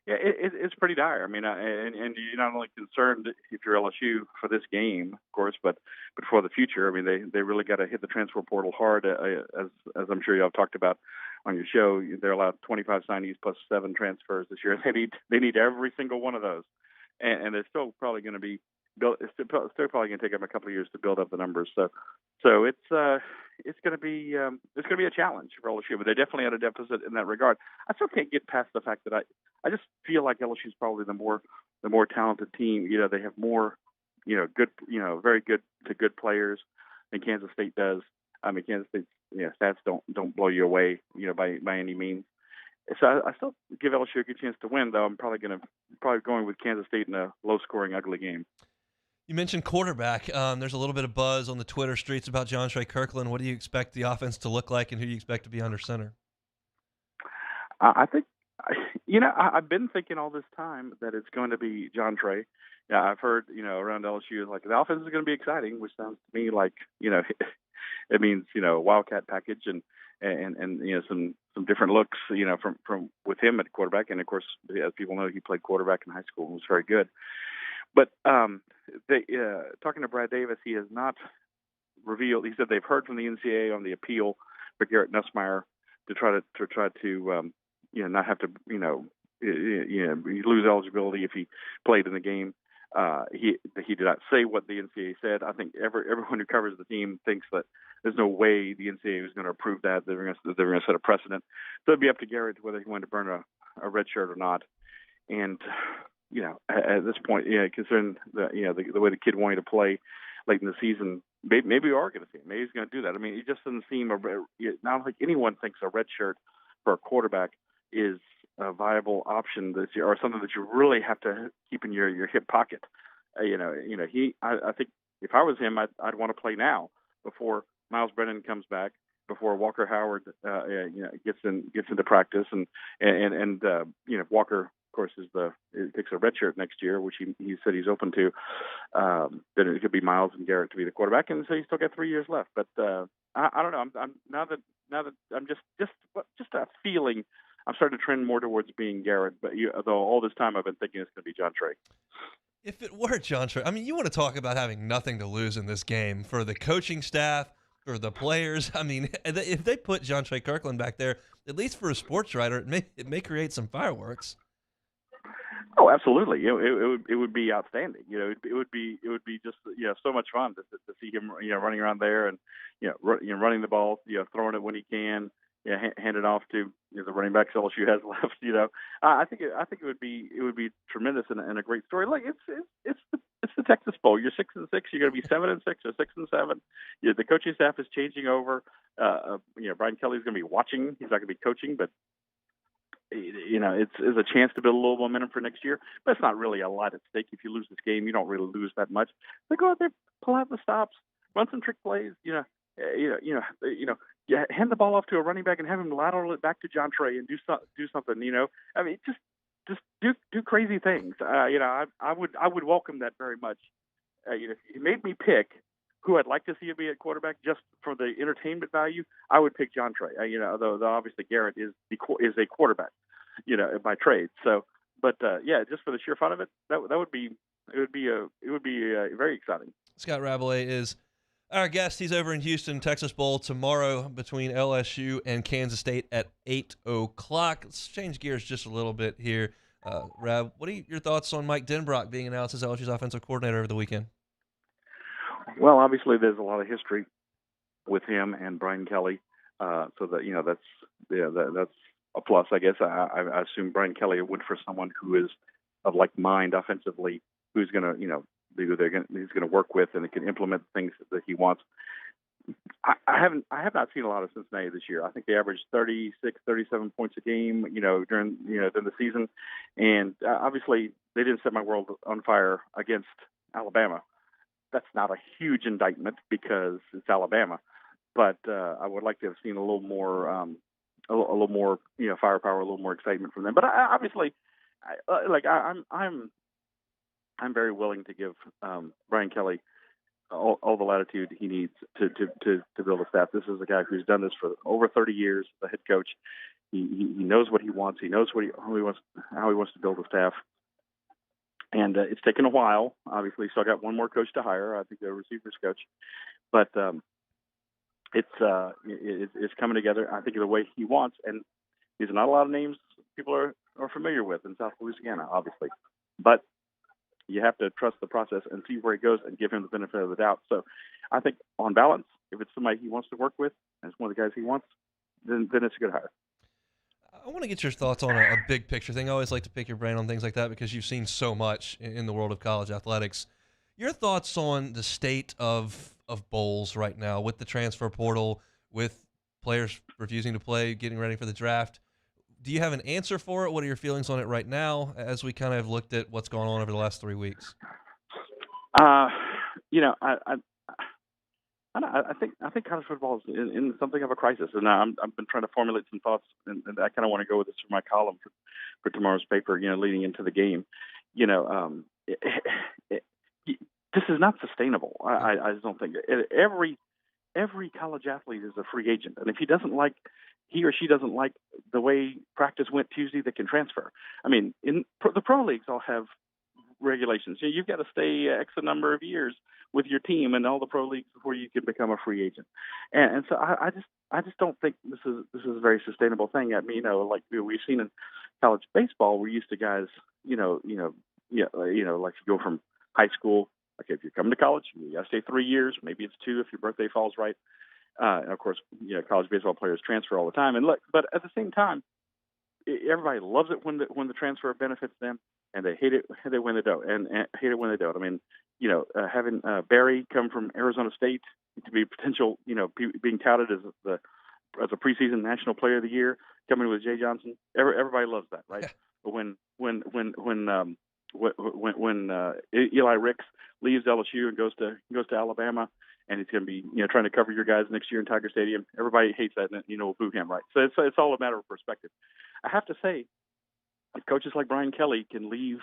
it's pretty dire. I mean, and you're not only concerned if you're LSU for this game, of course, but for the future. I mean, they really got to hit the transfer portal hard, as I'm sure y'all talked about on your show. They're allowed 25 signees plus 7 transfers this year. They need every single one of those, and they're still probably going to be built. It's still probably going to take them a couple of years to build up the numbers. So it's going to be a challenge for LSU, but they definitely had a deficit in that regard. I still can't get past the fact that I just feel like LSU is probably the more talented team. They have more good very good to good players than Kansas State does. I mean, Kansas State's stats don't blow you away by any means. So I still give LSU a good chance to win, though. I'm probably going with Kansas State in a low-scoring, ugly game. You mentioned quarterback. There's a little bit of buzz on the Twitter streets about John Trey Kirkland. What do you expect the offense to look like, and who do you expect to be under center? I think, I've been thinking all this time that it's going to be John Trey. Yeah, I've heard, around LSU, like the offense is going to be exciting, which sounds to me like, it means, Wildcat package and some different looks, from with him at quarterback. And of course, as people know, he played quarterback in high school and was very good. But talking to Brad Davis, he has not revealed. He said they've heard from the NCAA on the appeal for Garrett Nussmeier to try to not have to lose eligibility if he played in the game. He did not say what the NCAA said. I think everyone who covers the team thinks that there's no way the NCAA was going to approve that. They're going to set a precedent. So it'd be up to Garrett whether he wanted to burn a red shirt or not. And at this point, considering the way the kid wanted to play late in the season, maybe we are going to see him. Maybe he's going to do that. I mean, it just doesn't seem not like anyone thinks a red shirt for a quarterback is a viable option this year, or something that you really have to keep in your hip pocket. I think if I was him, I'd want to play now before Miles Brennan comes back, before Walker Howard gets into practice, and Walker course, takes a red shirt next year, which he said he's open to, then it could be Miles and Garrett to be the quarterback, and so he's still got 3 years left. But I don't know. I'm now that I'm just a feeling. I'm starting to trend more towards being Garrett, but though all this time I've been thinking it's going to be John Trey. If it were John Trey, I mean, you want to talk about having nothing to lose in this game for the coaching staff, for the players. I mean, if they put John Trey Kirkland back there, at least for a sports writer, it may create some fireworks. Oh, absolutely. It would be outstanding. It would be just so much fun to see him running around there and running the ball, throwing it when he can. Hand it off to the running backs LSU has left. I think it would be tremendous and a great story. Like it's the Texas Bowl. You're 6-6. You're going to be 7-6 or 6-7. The coaching staff is changing over. Brian Kelly's going to be watching. He's not going to be coaching, but it's a chance to build a little momentum for next year. But it's not really a lot at stake. If you lose this game, you don't really lose that much. They go out there, pull out the stops, run some trick plays. Hand the ball off to a running back and have him lateral it back to John Trey and do something. I mean, just do crazy things. I would welcome that very much. If you made me pick who I'd like to see be at quarterback just for the entertainment value, I would pick John Trey. Though obviously Garrett is a quarterback, by trade. So, but just for the sheer fun of it, that would be very exciting. Scott Rabelais is our guest. He's over in Houston, Texas Bowl tomorrow between LSU and Kansas State at 8 o'clock. Let's change gears just a little bit here. Rab, what are your thoughts on Mike Denbrock being announced as LSU's offensive coordinator over the weekend? Well, obviously there's a lot of history with him and Brian Kelly, so that that's a plus, I guess. I assume Brian Kelly would for someone who is of like mind offensively, who's going to he's going to work with and can implement things that he wants. I have not seen a lot of Cincinnati this year. I think they averaged 36, 37 points a game, during the season, and obviously they didn't set my world on fire against Alabama. That's not a huge indictment because it's Alabama, but I would like to have seen a little more firepower, a little more excitement from them. But I'm very willing to give Brian Kelly all the latitude he needs to build a staff. This is a guy who's done this for over 30 years, the head coach. He knows what he wants. He knows how he wants to build a staff. And it's taken a while. Obviously, still got one more coach to hire. I think the receivers coach, but it's coming together. I think the way he wants, and these are not a lot of names people are familiar with in South Louisiana, obviously, but you have to trust the process and see where it goes and give him the benefit of the doubt. So, I think on balance, if it's somebody he wants to work with and it's one of the guys he wants, then it's a good hire. I want to get your thoughts on a big picture thing. I always like to pick your brain on things like that because you've seen so much in the world of college athletics. Your thoughts on the state of bowls right now with the transfer portal, with players refusing to play, getting ready for the draft. Do you have an answer for it? What are your feelings on it right now as we kind of looked at what's going on over the last 3 weeks? I think college football is in something of a crisis, and I've been trying to formulate some thoughts, and I kind of want to go with this for my column for tomorrow's paper. Leading into the game, this is not sustainable. I just don't think every college athlete is a free agent, and if he or she doesn't like the way practice went Tuesday, they can transfer. I mean, the pro leagues all have regulations. You've got to stay X a number of years with your team and all the pro leagues before you can become a free agent. And so I just don't think this is a very sustainable thing. I mean, like we've seen in college baseball, we're used to guys, like you go from high school. Okay, if you're coming to college, you got to stay 3 years. Maybe it's 2 if your birthday falls right. And of course, college baseball players transfer all the time. And look, but at the same time, everybody loves it when the transfer benefits them, and they hate it when they don't. And hate it when they don't. I mean, having Barry come from Arizona State to be potential, being touted as a preseason National Player of the Year, coming with Jay Johnson, everybody loves that, right? But when Eli Ricks leaves LSU and goes to Alabama, and he's going to be trying to cover your guys next year in Tiger Stadium, everybody hates that, and boo him, right? So it's all a matter of perspective. I have to say, if coaches like Brian Kelly can leave,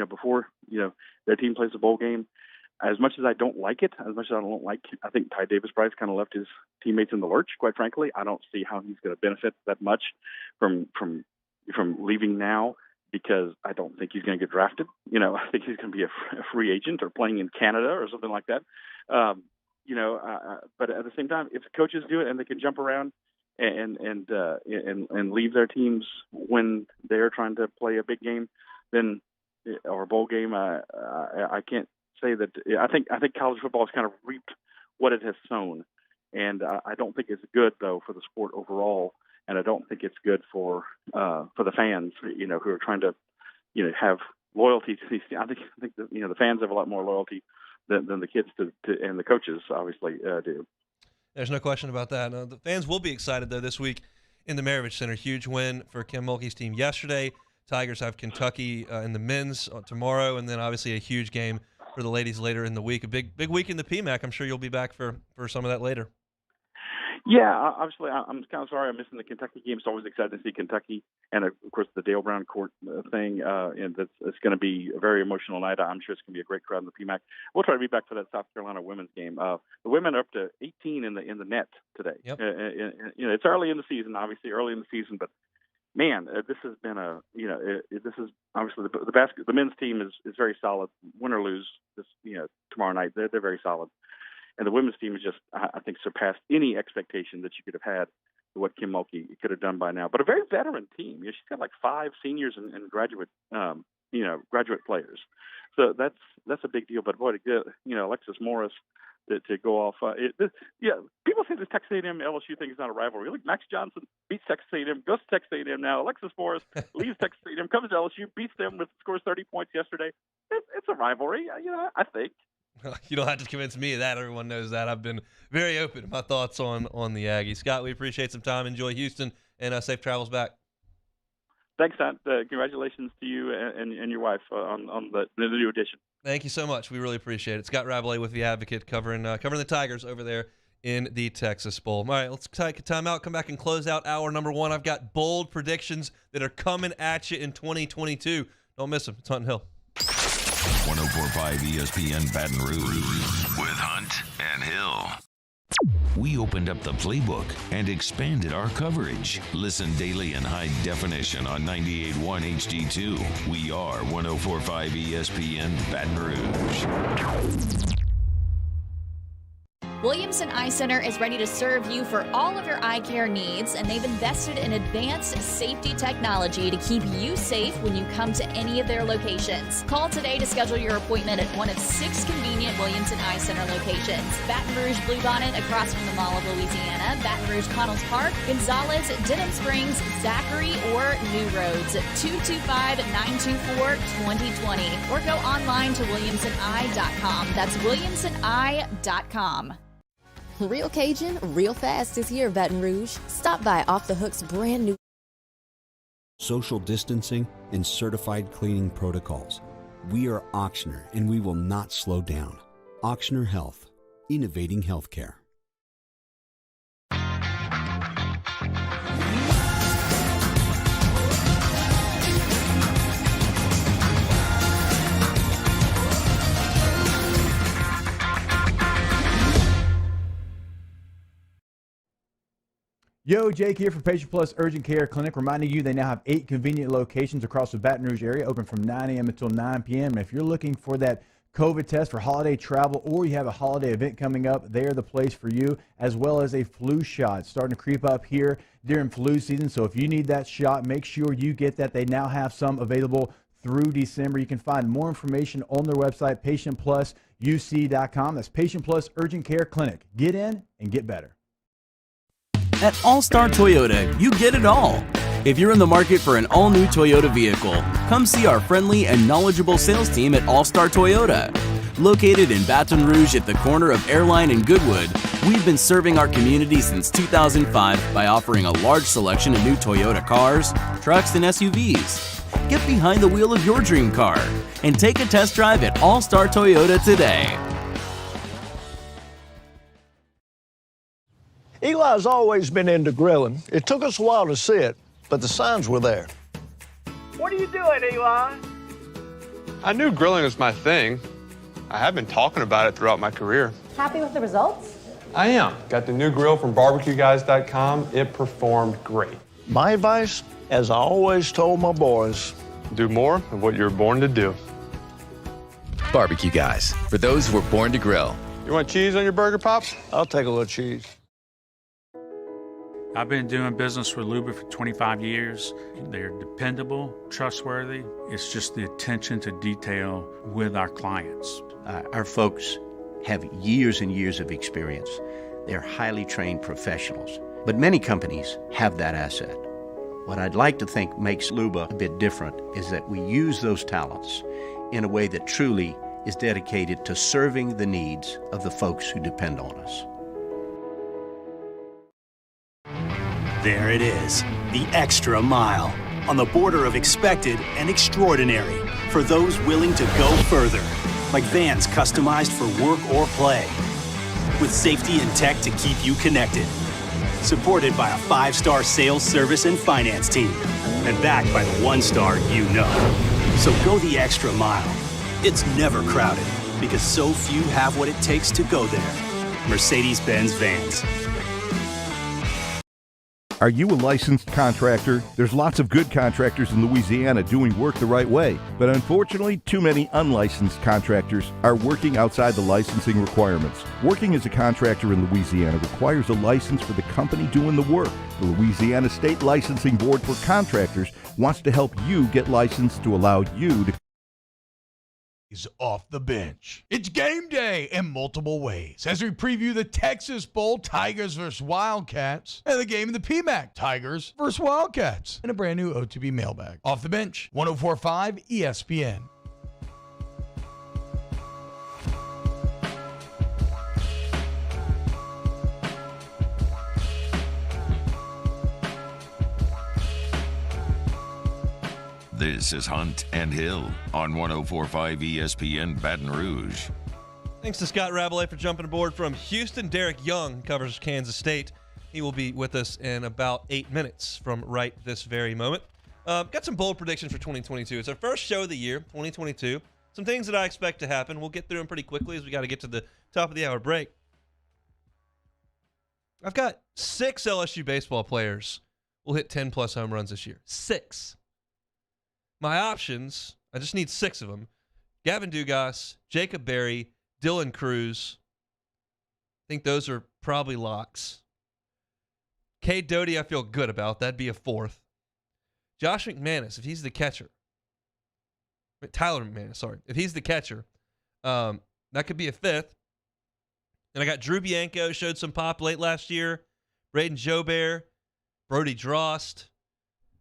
before, their team plays a bowl game, as much as I don't like it, as much as I think Ty Davis-Price kind of left his teammates in the lurch, quite frankly. I don't see how he's going to benefit that much from leaving now, because I don't think he's going to get drafted. I think he's going to be a free agent or playing in Canada or something like that. But at the same time, if coaches do it and they can jump around and leave their teams when they're trying to play a big game, then or a bowl game, I can't say that. I think college football has kind of reaped what it has sown, and I don't think it's good though for the sport overall. And I don't think it's good for the fans, who are trying to, have loyalty to these. I think the fans have a lot more loyalty than the kids and the coaches obviously do. There's no question about that. The fans will be excited though this week in the Maravich Center. Huge win for Kim Mulkey's team yesterday. Tigers have Kentucky in the men's tomorrow, and then obviously a huge game for the ladies later in the week. A big week in the PMAC. I'm sure you'll be back for some of that later. Yeah, obviously, I'm kind of sorry I'm missing the Kentucky game. It's always exciting to see Kentucky, and of course the Dale Brown Court thing, and it's going to be a very emotional night. I'm sure it's going to be a great crowd in the PMAC. We'll try to be back for that South Carolina women's game. The women are up to 18 in the net today. Yep. It's early in the season, but man, this has been this is obviously the men's team is very solid. Win or lose this tomorrow night, they're very solid. And the women's team has just, I think, surpassed any expectation that you could have had for what Kim Mulkey could have done by now. But a very veteran team. She's got like 5 seniors and graduate players. So that's a big deal. But boy, to get Alexis Morris to go off. People say this Texas A&M LSU thing is not a rivalry. Look, Max Johnson beats Texas A&M, goes to Texas A&M now. Alexis Morris leaves Texas A&M, comes to LSU, beats them scores 30 points yesterday. It's a rivalry. I think. You don't have to convince me of that. Everyone knows that. I've been very open in my thoughts on the Aggies. Scott, we appreciate some time. Enjoy Houston, and safe travels back. Thanks, Scott. Congratulations to you and your wife on the new edition. Thank you so much. We really appreciate it. Scott Rabelais with The Advocate covering the Tigers over there in the Texas Bowl. All right, let's take a timeout, come back and close out hour number 1. I've got bold predictions that are coming at you in 2022. Don't miss them. It's Hunt and Hill. 104.5 ESPN Baton Rouge with Hunt and Hill. We opened up the playbook and expanded our coverage. Listen daily in high definition on 98.1 HD2. We are 104.5 ESPN Baton Rouge. Williamson Eye Center is ready to serve you for all of your eye care needs, and they've invested in advanced safety technology to keep you safe when you come to any of their locations. Call today to schedule your appointment at one of 6 convenient Williamson Eye Center locations: Baton Rouge Bluebonnet across from the Mall of Louisiana, Baton Rouge Connells Park, Gonzales, Denham Springs, Zachary, or New Roads. 225-924-2020, or go online to williamsoneye.com. That's williamsoneye.com. Real Cajun, real fast is here, Baton Rouge. Stop by Off the Hook's brand new social distancing and certified cleaning protocols. We are Auctioner, and we will not slow down. Auctioner Health, innovating healthcare. Yo, Jake here for Patient Plus Urgent Care Clinic, reminding you they now have 8 convenient locations across the Baton Rouge area, open from 9 a.m. until 9 p.m. And if you're looking for that COVID test for holiday travel, or you have a holiday event coming up, they're the place for you, as well as a flu shot. It's starting to creep up here during flu season, so if you need that shot, make sure you get that. They now have some available through December. You can find more information on their website, patientplusuc.com. That's Patient Plus Urgent Care Clinic. Get in and get better. At All-Star Toyota, you get it all. If you're in the market for an all-new Toyota vehicle, come see our friendly and knowledgeable sales team at All-Star Toyota. Located in Baton Rouge at the corner of Airline and Goodwood, we've been serving our community since 2005 by offering a large selection of new Toyota cars, trucks, and SUVs. Get behind the wheel of your dream car and take a test drive at All-Star Toyota today. Eli's always been into grilling. It took us a while to see it, but the signs were there. What are you doing, Eli? I knew grilling was my thing. I have been talking about it throughout my career. Happy with the results? I am. Got the new grill from barbecueguys.com. It performed great. My advice, as I always told my boys, do more of what you were born to do. Barbecue Guys, for those who were born to grill. You want cheese on your burger, Pops? I'll take a little cheese. I've been doing business with Luba for 25 years. They're dependable, trustworthy. It's just the attention to detail with our clients. Our folks have years and years of experience. They're highly trained professionals. But many companies have that asset. What I'd like to think makes Luba a bit different is that we use those talents in a way that truly is dedicated to serving the needs of the folks who depend on us. There it is, the extra mile, on the border of expected and extraordinary, for those willing to go further, like vans customized for work or play, with safety and tech to keep you connected, supported by a 5-star sales, service, and finance team, and backed by the 1-star you know. So go the extra mile. It's never crowded, because so few have what it takes to go there. Mercedes-Benz Vans. Are you a licensed contractor? There's lots of good contractors in Louisiana doing work the right way, but unfortunately, too many unlicensed contractors are working outside the licensing requirements. Working as a contractor in Louisiana requires a license for the company doing the work. The Louisiana State Licensing Board for Contractors wants to help you get licensed to allow you to is off the bench. It's game day in multiple ways as we preview the Texas Bowl, Tigers versus Wildcats, and the game in the PMAC, Tigers versus Wildcats, in a brand new OTB mailbag. Off the bench, 104.5 ESPN. This is Hunt and Hill on 104.5 ESPN Baton Rouge. Thanks to Scott Rabelais for jumping aboard from Houston. Derek Young covers Kansas State. He will be with us in about 8 minutes from right this very moment. Got some bold predictions for 2022. It's our first show of the year, 2022. Some things that I expect to happen. We'll get through them pretty quickly as we got to get to the top of the hour break. I've got 6 LSU baseball players will hit 10-plus home runs this year. 6. My options, I just need 6 of them. Gavin Dugas, Jacob Berry, Dylan Cruz. I think those are probably locks. Cade Doty, I feel good about. That'd be a 4th. Josh McManus, if he's the catcher. Tyler McManus, sorry. If he's the catcher, that could be a 5th. And I got Drew Bianco, showed some pop late last year. Braden Jobert, Brody Drost.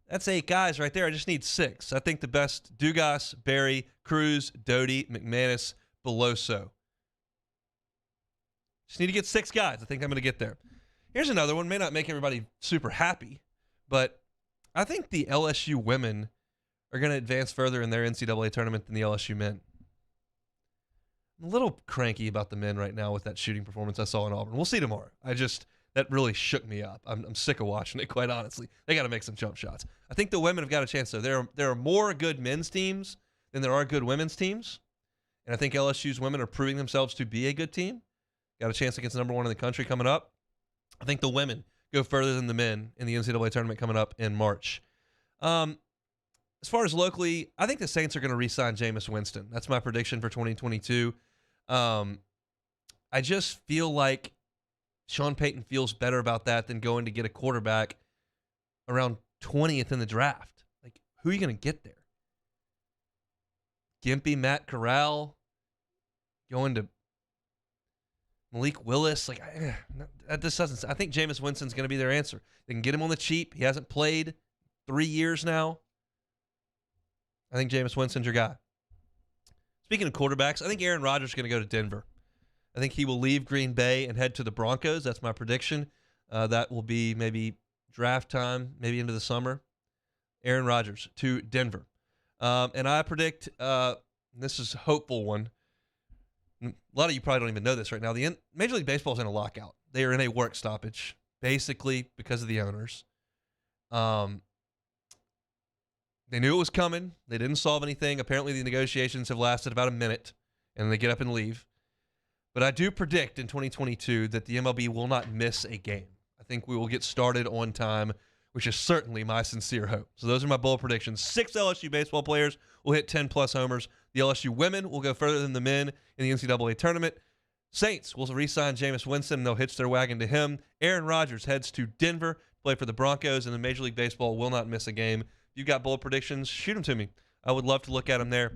That's 8 guys right there. I just need 6. I think the best, Dugas, Berry, Cruz, Doty, McManus, Beloso. Just need to get 6 guys. I think I'm going to get there. Here's another one. May not make everybody super happy, but I think the LSU women are going to advance further in their NCAA tournament than the LSU men. I'm a little cranky about the men right now with that shooting performance I saw in Auburn. We'll see tomorrow. That really shook me up. I'm sick of watching it, quite honestly. They got to make some jump shots. I think the women have got a chance, though. There are more good men's teams than there are good women's teams. And I think LSU's women are proving themselves to be a good team. Got a chance against the number 1 in the country coming up. I think the women go further than the men in the NCAA tournament coming up in March. As far as locally, I think the Saints are going to re-sign Jameis Winston. That's my prediction for 2022. I just feel like Sean Payton feels better about that than going to get a quarterback around 20th in the draft. Like, who are you going to get there? Gimpy, Matt Corral, going to Malik Willis. Like, this doesn't. I think Jameis Winston's going to be their answer. They can get him on the cheap. He hasn't played 3 years now. I think Jameis Winston's your guy. Speaking of quarterbacks, I think Aaron Rodgers is going to go to Denver. I think he will leave Green Bay and head to the Broncos. That's my prediction. That will be maybe draft time, maybe into the summer. Aaron Rodgers to Denver. And I predict, this is a hopeful one. A lot of you probably don't even know this right now. The Major League Baseball is in a lockout. They are in a work stoppage, basically because of the owners. They knew it was coming. They didn't solve anything. Apparently, the negotiations have lasted about a minute, and they get up and leave. But I do predict in 2022 that the MLB will not miss a game. I think we will get started on time, which is certainly my sincere hope. So those are my bold predictions. 6 LSU baseball players will hit 10-plus homers. The LSU women will go further than the men in the NCAA tournament. Saints will re-sign Jameis Winston, and they'll hitch their wagon to him. Aaron Rodgers heads to Denver to play for the Broncos, and the Major League Baseball will not miss a game. If you've got bold predictions, shoot them to me. I would love to look at them there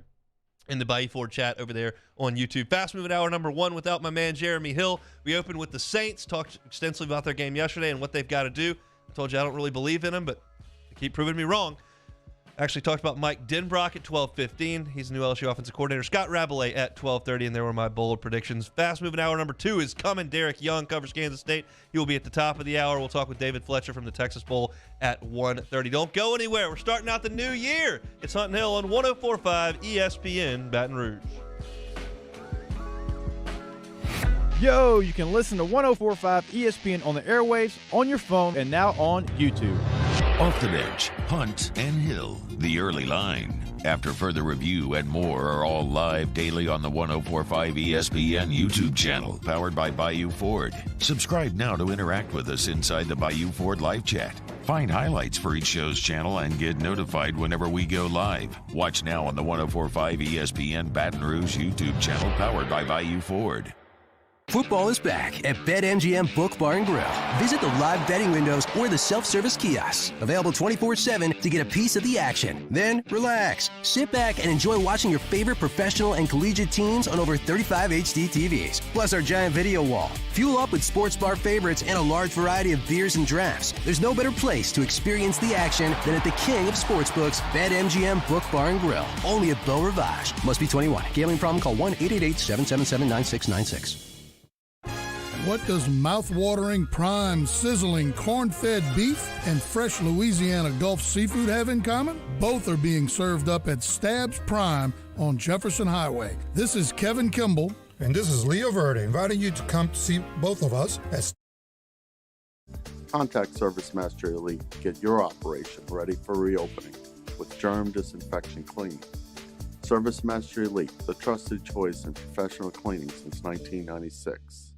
in the Bayou Ford chat over there on YouTube. Fast moving hour number 1 without my man Jeremy Hill. We opened with the Saints, talked extensively about their game yesterday and what they've got to do. I told you I don't really believe in them, but they keep proving me wrong. Actually talked about Mike Denbrock at 12:15. He's the new LSU offensive coordinator. Scott Rabelais at 12:30, and there were my bold predictions. Fast moving hour number 2 is coming. Derek Young covers Kansas State. He will be at the top of the hour. We'll talk with David Fletcher from the Texas Bowl at 1:30. Don't go anywhere. We're starting out the new year. It's Hunt and Hill on 104.5 ESPN Baton Rouge. Yo, you can listen to 104.5 ESPN on the airwaves, on your phone, and now on YouTube. Off the bench, Hunt and Hill, the early line. After further review and more are all live daily on the 104.5 ESPN YouTube channel, powered by Bayou Ford. Subscribe now to interact with us inside the Bayou Ford live chat. Find highlights for each show's channel and get notified whenever we go live. Watch now on the 104.5 ESPN Baton Rouge YouTube channel, powered by Bayou Ford. Football is back at BetMGM Book Bar and Grill. Visit the live betting windows or the self-service kiosks. Available 24/7 to get a piece of the action. Then relax, sit back, and enjoy watching your favorite professional and collegiate teams on over 35 HD TVs. Plus our giant video wall. Fuel up with sports bar favorites and a large variety of beers and drafts. There's no better place to experience the action than at the king of sportsbooks, BetMGM Book Bar and Grill. Only at Beau Rivage. Must be 21. Gambling problem? Call 1-888-777-9696. What does mouth-watering, prime, sizzling, corn-fed beef and fresh Louisiana Gulf seafood have in common? Both are being served up at Stab's Prime on Jefferson Highway. This is Kevin Kimball. And this is Leo Verde, inviting you to come see both of us at Contact Service Master Elite to get your operation ready for reopening with germ disinfection cleaning. Service Master Elite, the trusted choice in professional cleaning since 1996.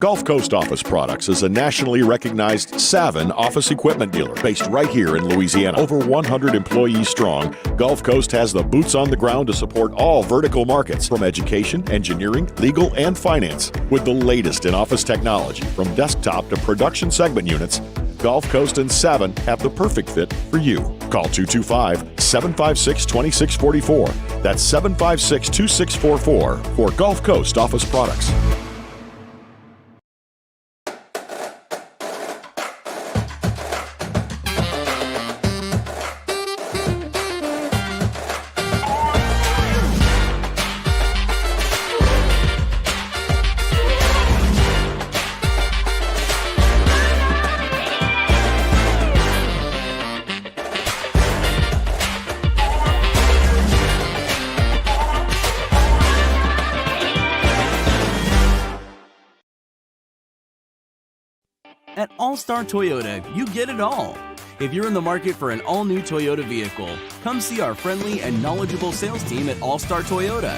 Gulf Coast Office Products is a nationally recognized Savin office equipment dealer based right here in Louisiana. Over 100 employees strong, Gulf Coast has the boots on the ground to support all vertical markets, from education, engineering, legal, and finance. With the latest in office technology, from desktop to production segment units, Gulf Coast and Savin have the perfect fit for you. Call 225-756-2644. That's 756-2644 for Gulf Coast Office Products. At All-Star Toyota, you get it all. If you're in the market for an all-new Toyota vehicle, come see our friendly and knowledgeable sales team at All-Star Toyota.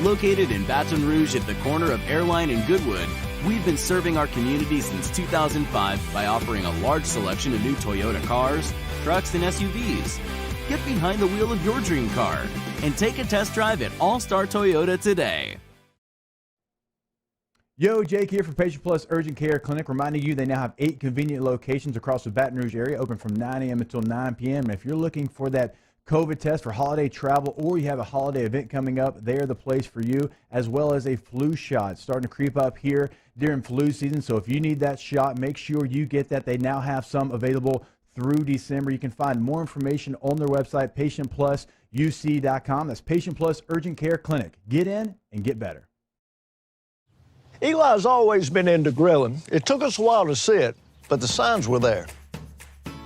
Located in Baton Rouge at the corner of Airline and Goodwood, we've been serving our community since 2005 by offering a large selection of new Toyota cars, trucks, and SUVs. Get behind the wheel of your dream car and take a test drive at All-Star Toyota today. Yo, Jake here from Patient Plus Urgent Care Clinic, reminding you they now have 8 convenient locations across the Baton Rouge area, open from 9 a.m. until 9 p.m. And if you're looking for that COVID test for holiday travel, or you have a holiday event coming up, they're the place for you, as well as a flu shot. It's starting to creep up here during flu season, so if you need that shot, make sure you get that. They now have some available through December. You can find more information on their website, patientplusuc.com. That's Patient Plus Urgent Care Clinic. Get in and get better. Eli's always been into grilling. It took us a while to see it, but the signs were there.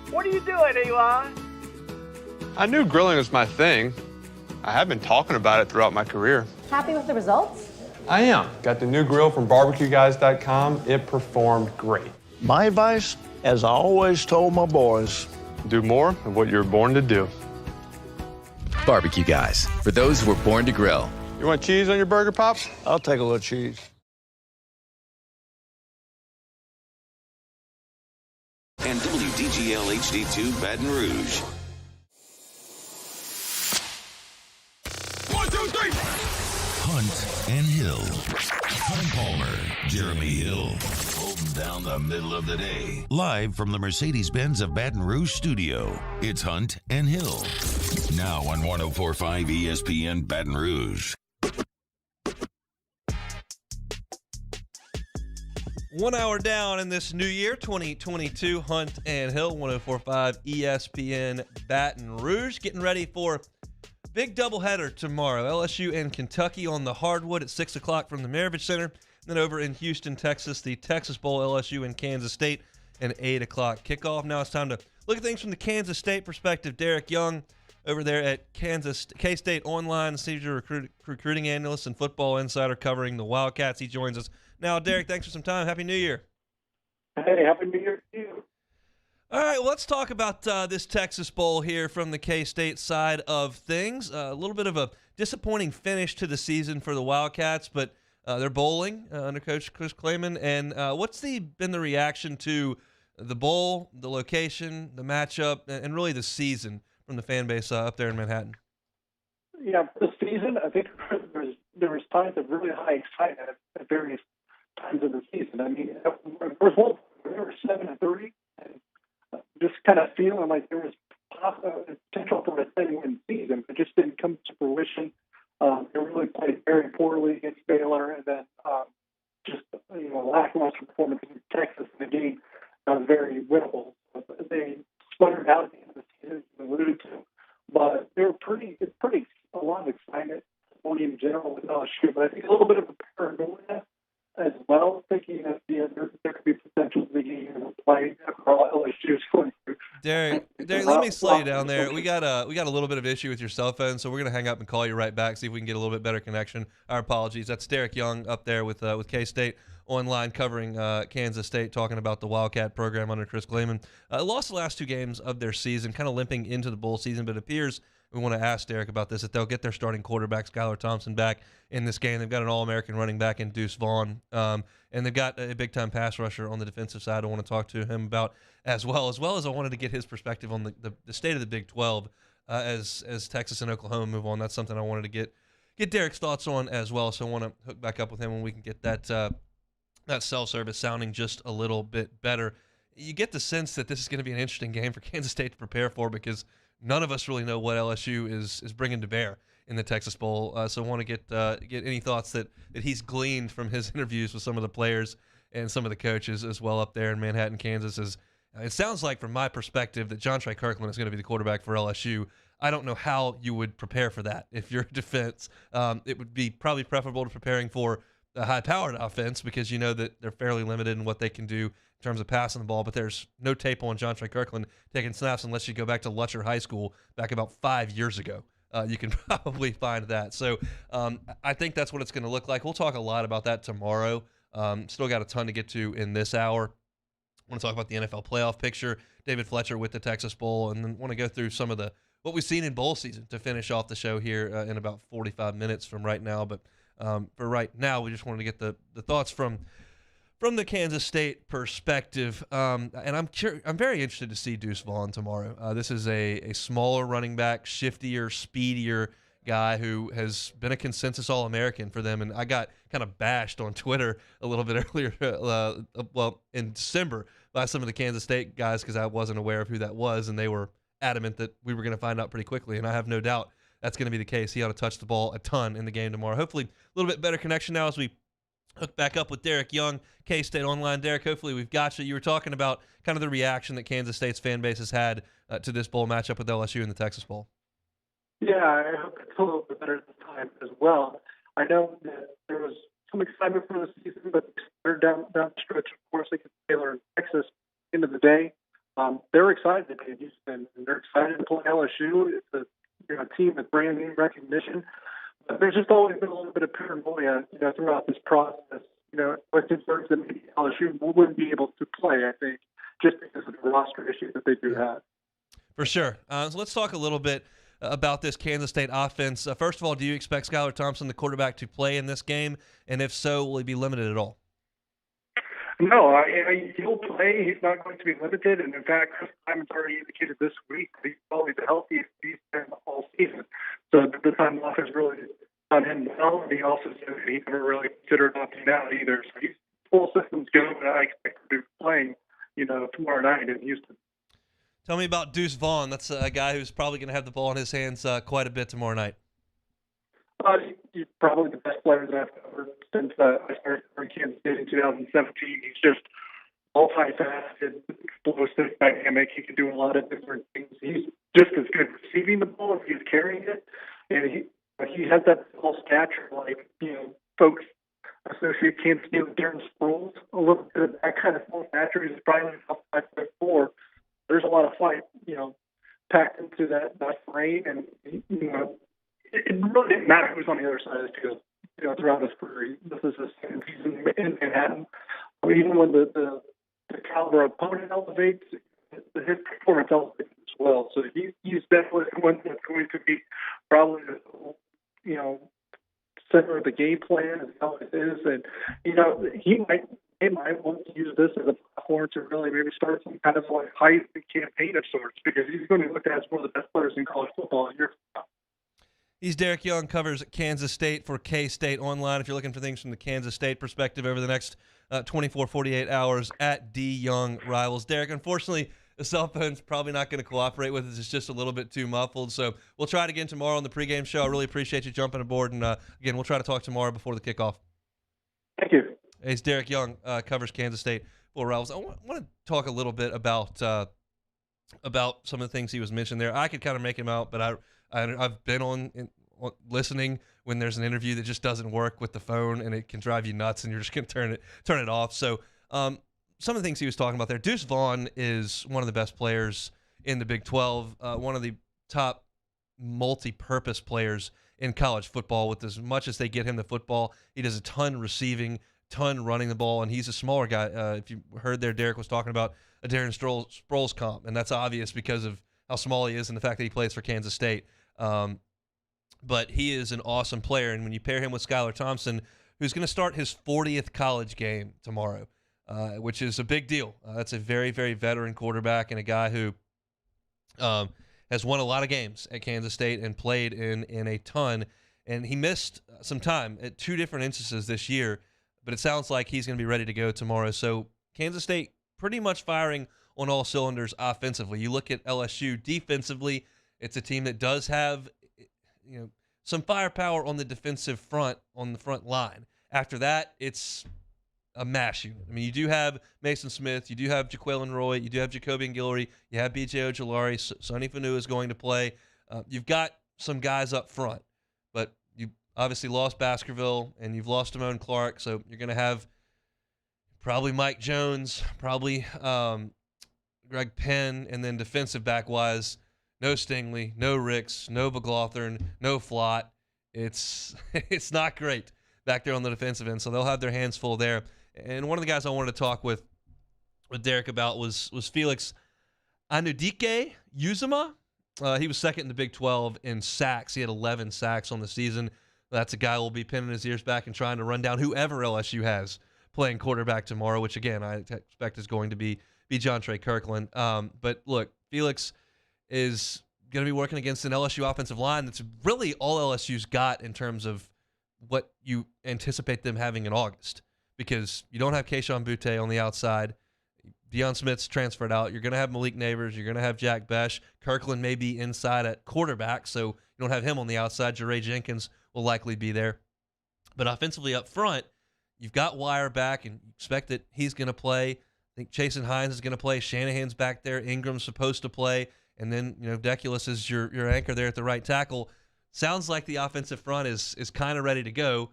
What are you doing, Eli? I knew grilling was my thing. I have been talking about it throughout my career. Happy with the results? I am. Got the new grill from barbecueguys.com. It performed great. My advice, as I always told my boys, Do more of what you're born to do. Barbecue Guys, for those who were born to grill. You want cheese on your burger, Pops? I'll take a little cheese. And WDGL HD2 Baton Rouge. 1, 2, 3. Hunt and Hill. Hunt Palmer, Jeremy Hill, holding down the middle of the day. Live from the Mercedes-Benz of Baton Rouge studio, it's Hunt and Hill. Now on 104.5 ESPN Baton Rouge. 1 hour down in this new year, 2022, Hunt and Hill, 104.5 ESPN Baton Rouge. Getting ready for big doubleheader tomorrow. LSU and Kentucky on the hardwood at 6 o'clock from the Maravich Center. Then over in Houston, Texas, the Texas Bowl, LSU and Kansas State, an 8 o'clock kickoff. Now it's time to look at things from the Kansas State perspective. Derek Young over there at K-State Online, senior recruiting analyst and football insider covering the Wildcats. He joins us now. Derek, thanks for some time. Happy New Year. Hey, Happy New Year to you. All right, well, let's talk about this Texas Bowl here from the K-State side of things. A little bit of a disappointing finish to the season for the Wildcats, but they're bowling under Coach Chris Klayman. And what's been the reaction to the bowl, the location, the matchup, and really the season from the fan base up there in Manhattan? Yeah, this season, I think there was times of really high excitement at various times of the season. I mean, first of all, we were 7-3, and just kind of feeling like there was potential for a 10-win season, but just didn't come to fruition. They really played very poorly against Baylor, and then just lackluster performance in Texas in the game was very winnable. They sputtered out at the end of the season, as you alluded to, but they were a lot of excitement in general with LSU, but I think a little bit of a paranoia as well, thinking that there could be potential to be play for LSU's going through. Derek, let me slow you down there. We got a little bit of issue with your cell phone, so we're gonna hang up and call you right back, see if we can get a little bit better connection. Our apologies. That's Derek Young up there with K-State Online covering Kansas State, talking about the Wildcat program under Chris Klayman. Lost the last 2 games of their season, kind of limping into the bowl season, but it appears we want to ask Derek about this, that they'll get their starting quarterback, Skylar Thompson, back in this game. They've got an All-American running back in Deuce Vaughn, and they've got a big-time pass rusher on the defensive side I want to talk to him about as well as I wanted to get his perspective on the state of the Big 12 as Texas and Oklahoma move on. That's something I wanted to get Derek's thoughts on as well, so I want to hook back up with him when we can get that cell service sounding just a little bit better. You get the sense that this is going to be an interesting game for Kansas State to prepare for because none of us really know what LSU is bringing to bear in the Texas Bowl. So I want to get any thoughts that he's gleaned from his interviews with some of the players and some of the coaches as well up there in Manhattan, Kansas. It sounds like, from my perspective, that John Trey Kirkland is going to be the quarterback for LSU. I don't know how you would prepare for that if you're a defense. It would be probably preferable to preparing for a high-powered offense because you know that they're fairly limited in what they can do in terms of passing the ball, but there's no tape on John Trey Kirkland taking snaps unless you go back to Lutcher High School back about 5 years ago. You can probably find that. So I think that's what it's going to look like. We'll talk a lot about that tomorrow. Still got a ton to get to in this hour. I want to talk about the NFL playoff picture, David Fletcher with the Texas Bowl, and then want to go through some of what we've seen in bowl season to finish off the show here in about 45 minutes from right now. But for right now, we just wanted to get the thoughts from the Kansas State perspective, and I'm very interested to see Deuce Vaughn tomorrow. This is a smaller running back, shiftier, speedier guy who has been a consensus All-American for them, and I got kind of bashed on Twitter a little bit earlier, in December by some of the Kansas State guys because I wasn't aware of who that was, and they were adamant that we were going to find out pretty quickly, and I have no doubt that's going to be the case. He ought to touch the ball a ton in the game tomorrow. Hopefully a little bit better connection now as we hook back up with Derek Young, K-State Online. Derek, hopefully we've got you. You were talking about kind of the reaction that Kansas State's fan base has had to this bowl matchup with LSU in the Texas Bowl. Yeah, I hope it's a little bit better this time as well. I know that there was some excitement for the season, but they're down the stretch, of course, against Baylor and Texas. End of the day, they're excited to be in Houston, and they're excited to play LSU. It's a team with brand new recognition. But there's just always been a little bit of paranoia, throughout this process. With concerns that maybe LSU wouldn't be able to play, I think, just because of the roster issue that they do have. For sure. So let's talk a little bit about this Kansas State offense. First of all, do you expect Skylar Thompson, the quarterback, to play in this game? And if so, will he be limited at all? No, he'll play. He's not going to be limited. And in fact, Chris Simon's already indicated this week that he's probably the healthiest he's been all season. So the time off has really done him well. And he also said that he never really considered opting out either. So he's full systems go, and I expect him to be playing, tomorrow night in Houston. Tell me about Deuce Vaughn. That's a guy who's probably going to have the ball in his hands quite a bit tomorrow night. He's probably the best player that I've covered since I started covering Kansas State in 2017. He's just multifaceted, explosive, dynamic. He can do a lot of different things. He's just as good receiving the ball as he's carrying it. And he has that full stature, folks associate Kansas State with Darren Sproles. A little bit of that kind of full stature. He's probably about 5'4". There's a lot of fight, packed into that frame. And, it really didn't matter who's on the other side of the field, throughout his career. This is his second season in Manhattan. Even when the caliber opponent elevates, his performance elevates as well. So he's definitely one that's going to be probably the, center of the game plan as how it is. And, they might want to use this as a platform to really maybe start some kind of Heisman campaign of sorts, because he's going to be looked at as one of the best players in college football in years to come. He's Derek Young, covers Kansas State for K-State Online. If you're looking for things from the Kansas State perspective over the next 48 hours, at D Young Rivals. Derek, unfortunately, the cell phone's probably not going to cooperate with us. It's just a little bit too muffled. So we'll try it again tomorrow on the pregame show. I really appreciate you jumping aboard. And, again, we'll try to talk tomorrow before the kickoff. Thank you. It's Derek Young, covers Kansas State for Rivals. I want to talk a little bit about some of the things he was mentioning there. I could kind of make him out, but I've been on listening when there's an interview that just doesn't work with the phone, and it can drive you nuts, and you're just going to turn it off. So some of the things he was talking about there, Deuce Vaughn is one of the best players in the Big 12, one of the top multi-purpose players in college football. With as much as they get him the football, he does a ton receiving, ton running the ball, and he's a smaller guy. If you heard there, Derek was talking about a Darren Sproles comp, and that's obvious because of how small he is and the fact that he plays for Kansas State. But he is an awesome player, and when you pair him with Skylar Thompson, who's going to start his 40th college game tomorrow, which is a big deal. That's a very, very veteran quarterback and a guy who has won a lot of games at Kansas State and played in a ton. And he missed some time at two different instances this year, but it sounds like he's going to be ready to go tomorrow. So Kansas State pretty much firing on all cylinders offensively. You look at LSU defensively, it's a team that does have some firepower on the defensive front, on the front line. After that, it's a mash unit. I mean, you do have Mason Smith, you do have Jaquelin Roy, you do have Jacobian Guillory, you have B.J. Ojolari, Sonny Fanu is going to play. You've got some guys up front, but you obviously lost Baskerville and you've lost Damone Clark, so you're going to have probably Mike Jones, probably Greg Penn, and then defensive back-wise, no Stingley, no Ricks, no McLaughlin, no Flott. It's not great back there on the defensive end, so they'll have their hands full there. And one of the guys I wanted to talk with Derek about was Felix Anudike Uzama. He was second in the Big 12 in sacks. He had 11 sacks on the season. That's a guy who will be pinning his ears back and trying to run down whoever LSU has playing quarterback tomorrow, which, again, I expect is going to be John Trey Kirkland. But, look, Felix is going to be working against an LSU offensive line that's really all LSU's got in terms of what you anticipate them having in August, because you don't have Keyshawn Butte on the outside. Deion Smith's transferred out. You're going to have Malik Neighbors. You're going to have Jack Besh. Kirkland may be inside at quarterback, so you don't have him on the outside. Jeray Jenkins will likely be there. But offensively up front, you've got Wire back, and you expect that he's going to play. I think Chasen Hines is going to play. Shanahan's back there. Ingram's supposed to play. And then, Deculus is your anchor there at the right tackle. Sounds like the offensive front is kind of ready to go.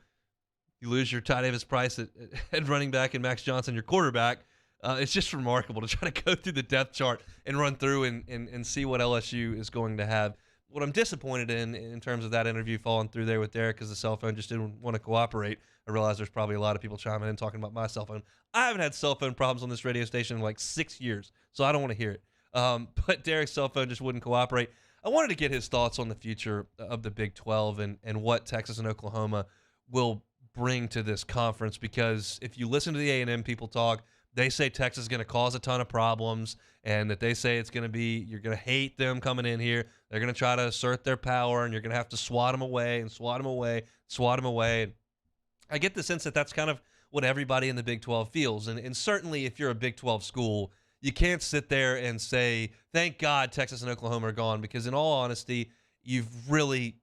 You lose your Ty Davis Price at running back and Max Johnson, your quarterback. It's just remarkable to try to go through the depth chart and run through and see what LSU is going to have. What I'm disappointed in terms of that interview falling through there with Derek, because the cell phone just didn't want to cooperate. I realize there's probably a lot of people chiming in talking about my cell phone. I haven't had cell phone problems on this radio station in like 6 years, so I don't want to hear it. But Derek's cell phone just wouldn't cooperate. I wanted to get his thoughts on the future of the Big 12 and what Texas and Oklahoma will bring to this conference, because if you listen to the A&M people talk, they say Texas is going to cause a ton of problems, and that they say it's going to be, you're going to hate them coming in here. They're going to try to assert their power, and you're going to have to swat them away and swat them away, swat them away. And I get the sense that that's kind of what everybody in the Big 12 feels. And certainly if you're a Big 12 school, you can't sit there and say, thank God Texas and Oklahoma are gone, because in all honesty, you've really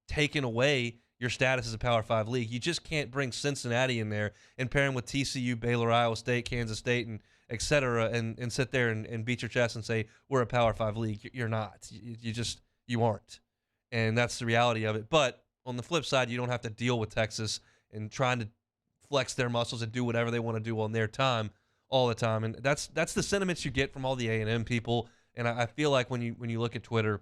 taken away your status as a Power 5 league. You just can't bring Cincinnati in there and pair them with TCU, Baylor, Iowa State, Kansas State, and et cetera, and sit there and beat your chest and say, we're a Power 5 league. You're not. You aren't. And that's the reality of it. But on the flip side, you don't have to deal with Texas and trying to flex their muscles and do whatever they want to do on their time all the time. And that's the sentiments you get from all the A&M people. And I feel like when you look at Twitter,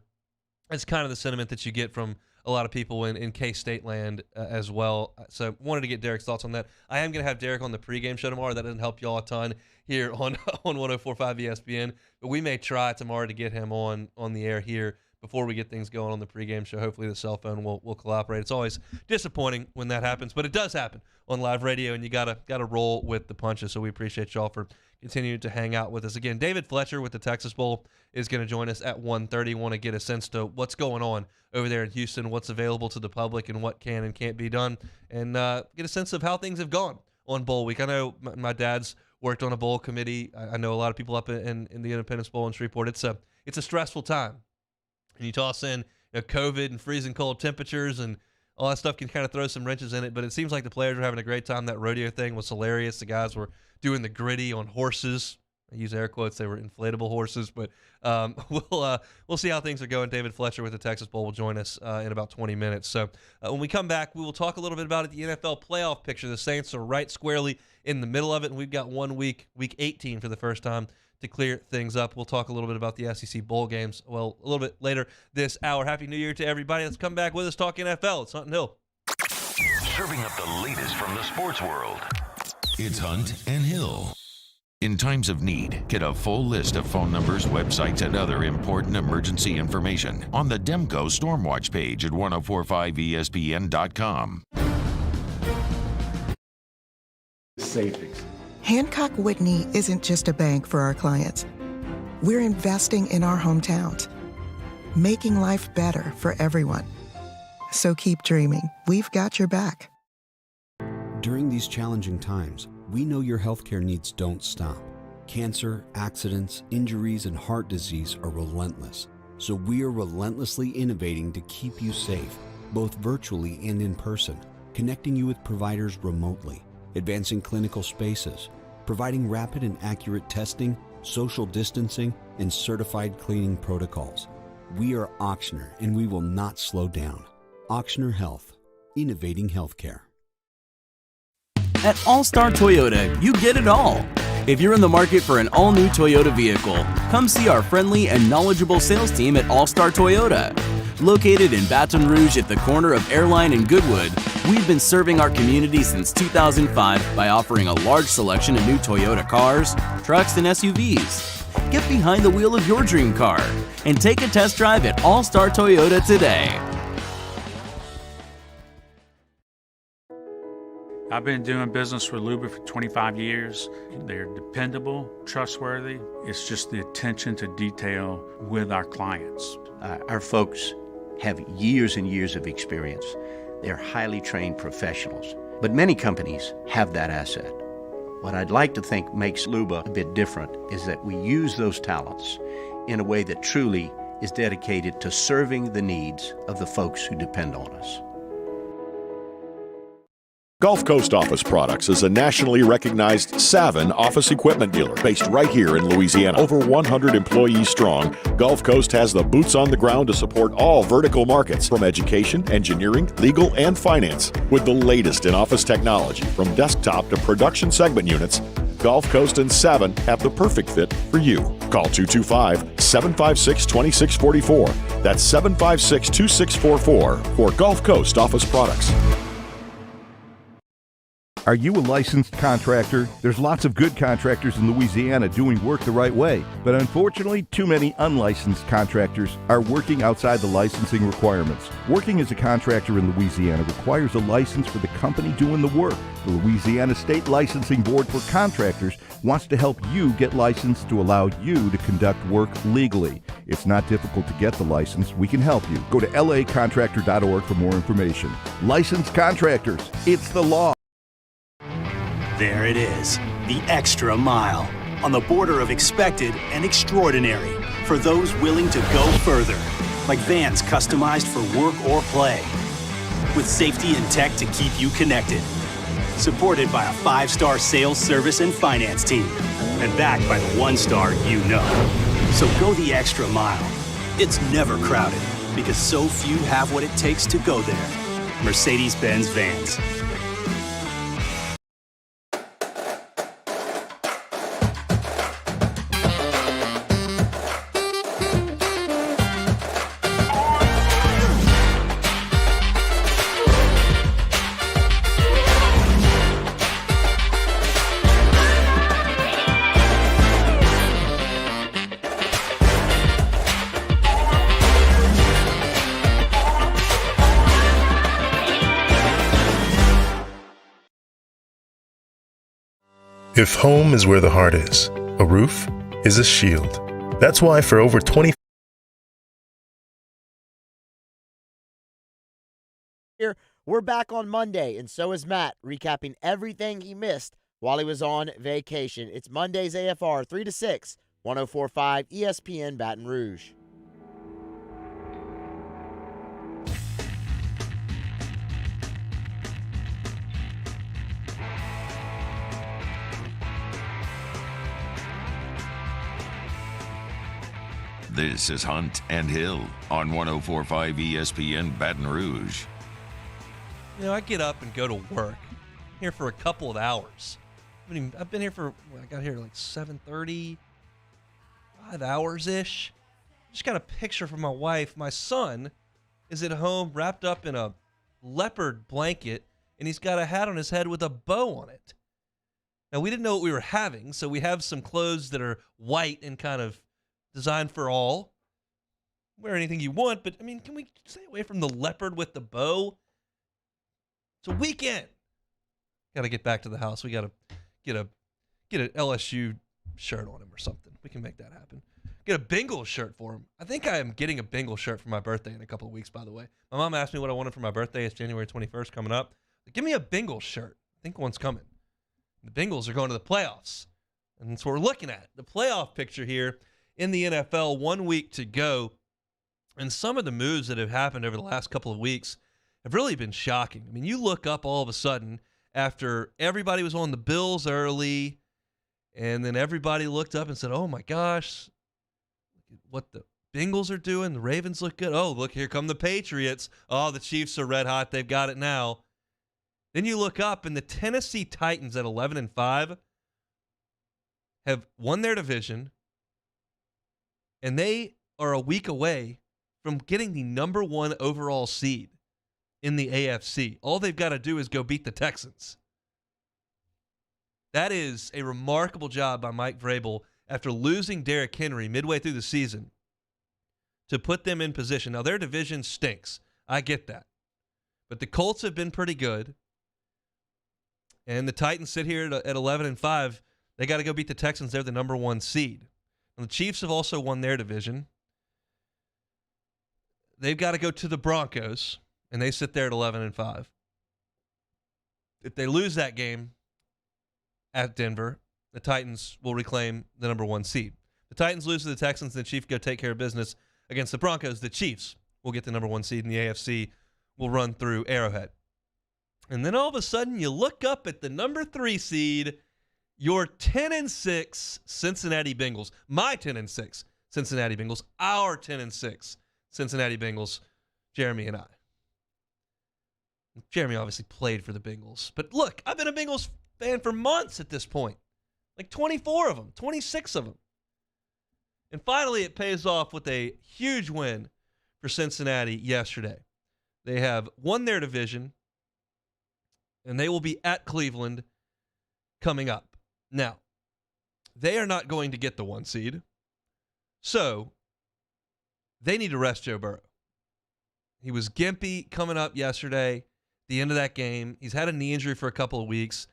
it's kind of the sentiment that you get from a lot of people in K-State land as well. So wanted to get Derek's thoughts on that. I am going to have Derek on the pregame show tomorrow. That doesn't help y'all a ton here on 104.5 ESPN. But we may try tomorrow to get him on the air here before we get things going on the pregame show. Hopefully the cell phone will cooperate. It's always disappointing when that happens, but it does happen on live radio, and you gotta roll with the punches. So we appreciate y'all for continuing to hang out with us. Again, David Fletcher with the Texas Bowl is going to join us at 1:30. Want to get a sense to what's going on over there in Houston, what's available to the public, and what can and can't be done, and get a sense of how things have gone on Bowl Week. I know my dad's worked on a bowl committee. I know a lot of people up in the Independence Bowl in Shreveport. It's a stressful time. And you toss in COVID and freezing cold temperatures, and all that stuff can kind of throw some wrenches in it. But it seems like the players are having a great time. That rodeo thing was hilarious. The guys were doing the gritty on horses. I use air quotes. They were inflatable horses. But we'll see how things are going. David Fletcher with the Texas Bowl will join us in about 20 minutes. So when we come back, we will talk a little bit about it, the NFL playoff picture. The Saints are right squarely in the middle of it, and we've got 1 week, week 18 for the first time, to clear things up. We'll talk a little bit about the SEC bowl games, well, a little bit later this hour. Happy New Year to everybody. Let's come back with us, talk NFL. It's Hunt and Hill. Serving up the latest from the sports world. It's Hunt and Hill. In times of need, get a full list of phone numbers, websites, and other important emergency information on the Demco Stormwatch page at 1045ESPN.com. Savings. Hancock Whitney isn't just a bank for our clients. We're investing in our hometowns, making life better for everyone. So keep dreaming. We've got your back. During these challenging times, we know your healthcare needs don't stop. Cancer, accidents, injuries, and heart disease are relentless. So we are relentlessly innovating to keep you safe, both virtually and in person, connecting you with providers remotely, advancing clinical spaces, providing rapid and accurate testing, social distancing, and certified cleaning protocols. We are Auctioner, and we will not slow down. Auctioner Health, innovating healthcare. At All-Star Toyota, you get it all. If you're in the market for an all-new Toyota vehicle, come see our friendly and knowledgeable sales team at All-Star Toyota. Located in Baton Rouge at the corner of Airline and Goodwood, we've been serving our community since 2005 by offering a large selection of new Toyota cars, trucks, and SUVs. Get behind the wheel of your dream car and take a test drive at All-Star Toyota today. I've been doing business with Luba for 25 years. They're dependable, trustworthy. It's just the attention to detail with our clients. Our folks have years and years of experience. They're highly trained professionals. But many companies have that asset. What I'd like to think makes Luba a bit different is that we use those talents in a way that truly is dedicated to serving the needs of the folks who depend on us. Gulf Coast Office Products is a nationally recognized Savin office equipment dealer based right here in Louisiana. Over 100 employees strong, Gulf Coast has the boots on the ground to support all vertical markets, from education, engineering, legal, and finance. With the latest in office technology, from desktop to production segment units, Gulf Coast and Savin have the perfect fit for you. Call 225-756-2644. That's 756-2644 for Gulf Coast Office Products. Are you a licensed contractor? There's lots of good contractors in Louisiana doing work the right way, but unfortunately, too many unlicensed contractors are working outside the licensing requirements. Working as a contractor in Louisiana requires a license for the company doing the work. The Louisiana State Licensing Board for Contractors wants to help you get licensed to allow you to conduct work legally. It's not difficult to get the license. We can help you. Go to lacontractor.org for more information. Licensed contractors, it's the law. There it is, the extra mile, on the border of expected and extraordinary, for those willing to go further, like vans customized for work or play, with safety and tech to keep you connected, supported by a 5-star sales, service, and finance team, and backed by the 1-star you know. So go the extra mile. It's never crowded, because so few have what it takes to go there. Mercedes-Benz Vans. If home is where the heart is, a roof is a shield. That's why for over 20 Here, we're back on Monday, and so is Matt, recapping everything he missed while he was on vacation. It's Monday's AFR, 3 to 6, 104.5 ESPN Baton Rouge. This is Hunt and Hill on 104.5 ESPN Baton Rouge. You know, I get up and go to work here for a couple of hours. I've been here I got here like 7:30, 5 hours-ish. Just got a picture from my wife. My son is at home wrapped up in a leopard blanket, and he's got a hat on his head with a bow on it. Now, we didn't know what we were having, so we have some clothes that are white and kind of designed for all. Wear anything you want, but, I mean, can we stay away from the leopard with the bow? It's a weekend. Got to get back to the house. We got to get an LSU shirt on him or something. We can make that happen. Get a Bengals shirt for him. I think I am getting a Bengals shirt for my birthday in a couple of weeks, by the way. My mom asked me what I wanted for my birthday. It's January 21st coming up. Give me a Bengals shirt. I think one's coming. The Bengals are going to the playoffs, and that's what we're looking at. The playoff picture here in the NFL, 1 week to go, and some of the moves that have happened over the last couple of weeks have really been shocking. I mean, you look up all of a sudden after everybody was on the Bills early, and then everybody looked up and said, oh my gosh, what the Bengals are doing. The Ravens look good. Oh, look, here come the Patriots. Oh, the Chiefs are red hot. They've got it now. Then you look up, and the Tennessee Titans at 11-5 have won their division, and they are a week away from getting the number 1 overall seed in the AFC. All they've got to do is go beat the Texans. That is a remarkable job by Mike Vrabel after losing Derrick Henry midway through the season to put them in position. Now, their division stinks. I get that. But the Colts have been pretty good. And the Titans sit here at 11-5. They got to go beat the Texans. They're the number 1 seed. And the Chiefs have also won their division. They've got to go to the Broncos, and they sit there at 11-5. If they lose that game at Denver, the Titans will reclaim the number 1 seed. The Titans lose to the Texans, and the Chiefs go take care of business against the Broncos. The Chiefs will get the number 1 seed, and the AFC will run through Arrowhead. And then all of a sudden, you look up at the number 3 seed, your 10-6 Cincinnati Bengals. My 10-6 Cincinnati Bengals. Our 10-6 Cincinnati Bengals. Jeremy and I. Jeremy obviously played for the Bengals. But look, I've been a Bengals fan for months at this point. Like 24 of them, 26 of them. And finally, it pays off with a huge win for Cincinnati yesterday. They have won their division. And they will be at Cleveland coming up. Now, they are not going to get the 1 seed. So, they need to rest Joe Burrow. He was gimpy coming up yesterday, the end of that game. He's had a knee injury for a couple of weeks.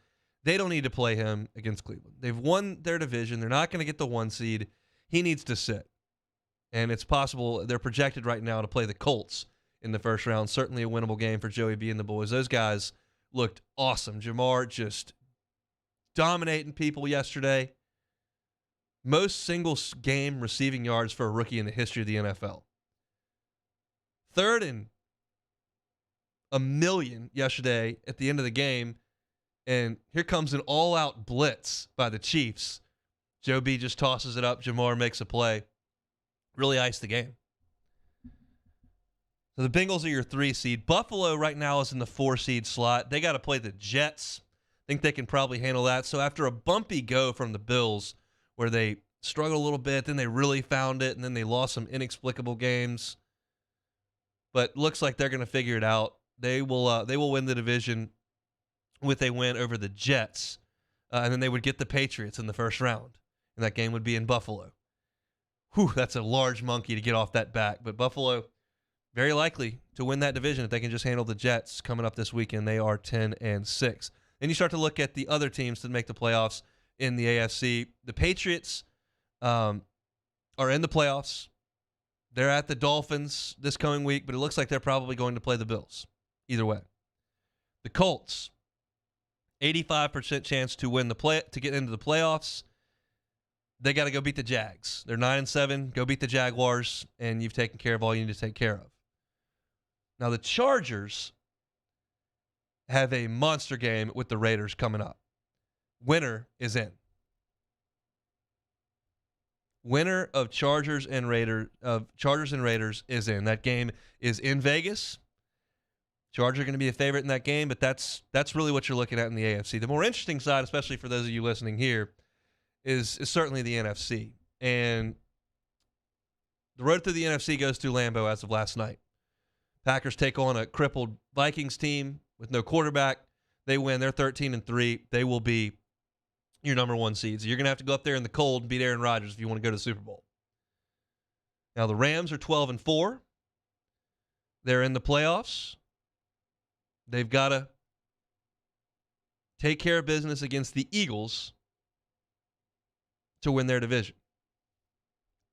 They don't need to play him against Cleveland. They've won their division. They're not going to get the 1 seed. He needs to sit. And it's possible they're projected right now to play the Colts in the first round. Certainly a winnable game for Joey B and the boys. Those guys looked awesome. Jamar just dominating people yesterday. Most single game receiving yards for a rookie in the history of the NFL. 3rd and 1,000,000 yesterday at the end of the game. And here comes an all-out blitz by the Chiefs. Joe B just tosses it up. Jamar makes a play. Really iced the game. So the Bengals are your 3 seed. Buffalo right now is in the 4 seed slot. They got to play the Jets. I think they can probably handle that. So after a bumpy go from the Bills, where they struggled a little bit, then they really found it, and then they lost some inexplicable games. But looks like they're going to figure it out. They will win the division with a win over the Jets, and then they would get the Patriots in the first round, and that game would be in Buffalo. Whew, that's a large monkey to get off that back. But Buffalo, very likely to win that division if they can just handle the Jets coming up this weekend. They are 10-6. Then you start to look at the other teams that make the playoffs in the AFC. The Patriots are in the playoffs. They're at the Dolphins this coming week, but it looks like they're probably going to play the Bills. Either way. The Colts, 85% chance to win to get into the playoffs. They got to go beat the Jags. They're 9-7. Go beat the Jaguars, and you've taken care of all you need to take care of. Now, the Chargers have a monster game with the Raiders coming up. Winner is in. Winner of Chargers and Raiders is in. That game is in Vegas. Chargers are going to be a favorite in that game, but that's really what you're looking at in the AFC. The more interesting side, especially for those of you listening here, is certainly the NFC. And the road through the NFC goes through Lambeau as of last night. Packers take on a crippled Vikings team with no quarterback. They win. They're 13-3. They will be your number 1 seed. So you're going to have to go up there in the cold and beat Aaron Rodgers if you want to go to the Super Bowl. Now, the Rams are 12-4. They're in the playoffs. They've got to take care of business against the Eagles to win their division.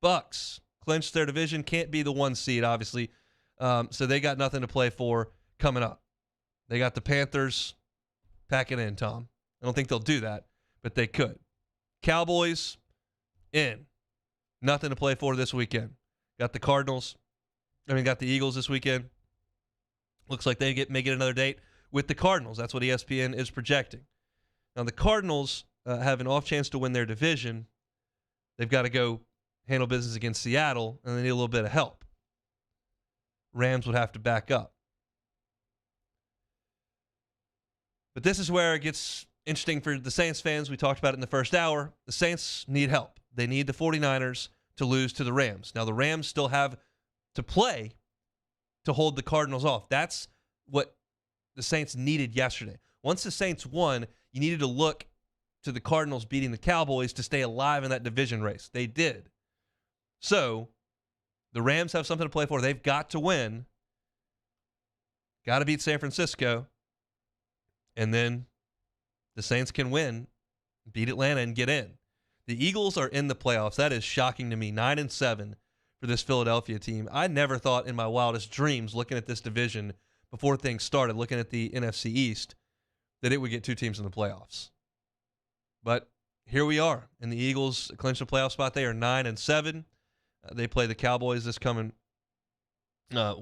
Bucks clinched their division, can't be the 1 seed, obviously. So they got nothing to play for coming up. They got the Panthers. Pack it in, Tom. I don't think they'll do that, but they could. Cowboys, in. Nothing to play for this weekend. Got the Eagles this weekend. Looks like they may get another date with the Cardinals. That's what ESPN is projecting. Now, the Cardinals have an off chance to win their division. They've got to go handle business against Seattle, and they need a little bit of help. Rams would have to back up. But this is where it gets interesting for the Saints fans. We talked about it in the first hour. The Saints need help. They need the 49ers to lose to the Rams. Now, the Rams still have to play to hold the Cardinals off. That's what the Saints needed yesterday. Once the Saints won, you needed to look to the Cardinals beating the Cowboys to stay alive in that division race. They did. So, the Rams have something to play for. They've got to win. Got to beat San Francisco. And then the Saints can win, beat Atlanta, and get in. The Eagles are in the playoffs. That is shocking to me. 9-7 for this Philadelphia team. I never thought in my wildest dreams, looking at this division before things started, looking at the NFC East, that it would get 2 teams in the playoffs. But here we are. And the Eagles clinched a playoff spot. They are 9-7. They play the Cowboys this coming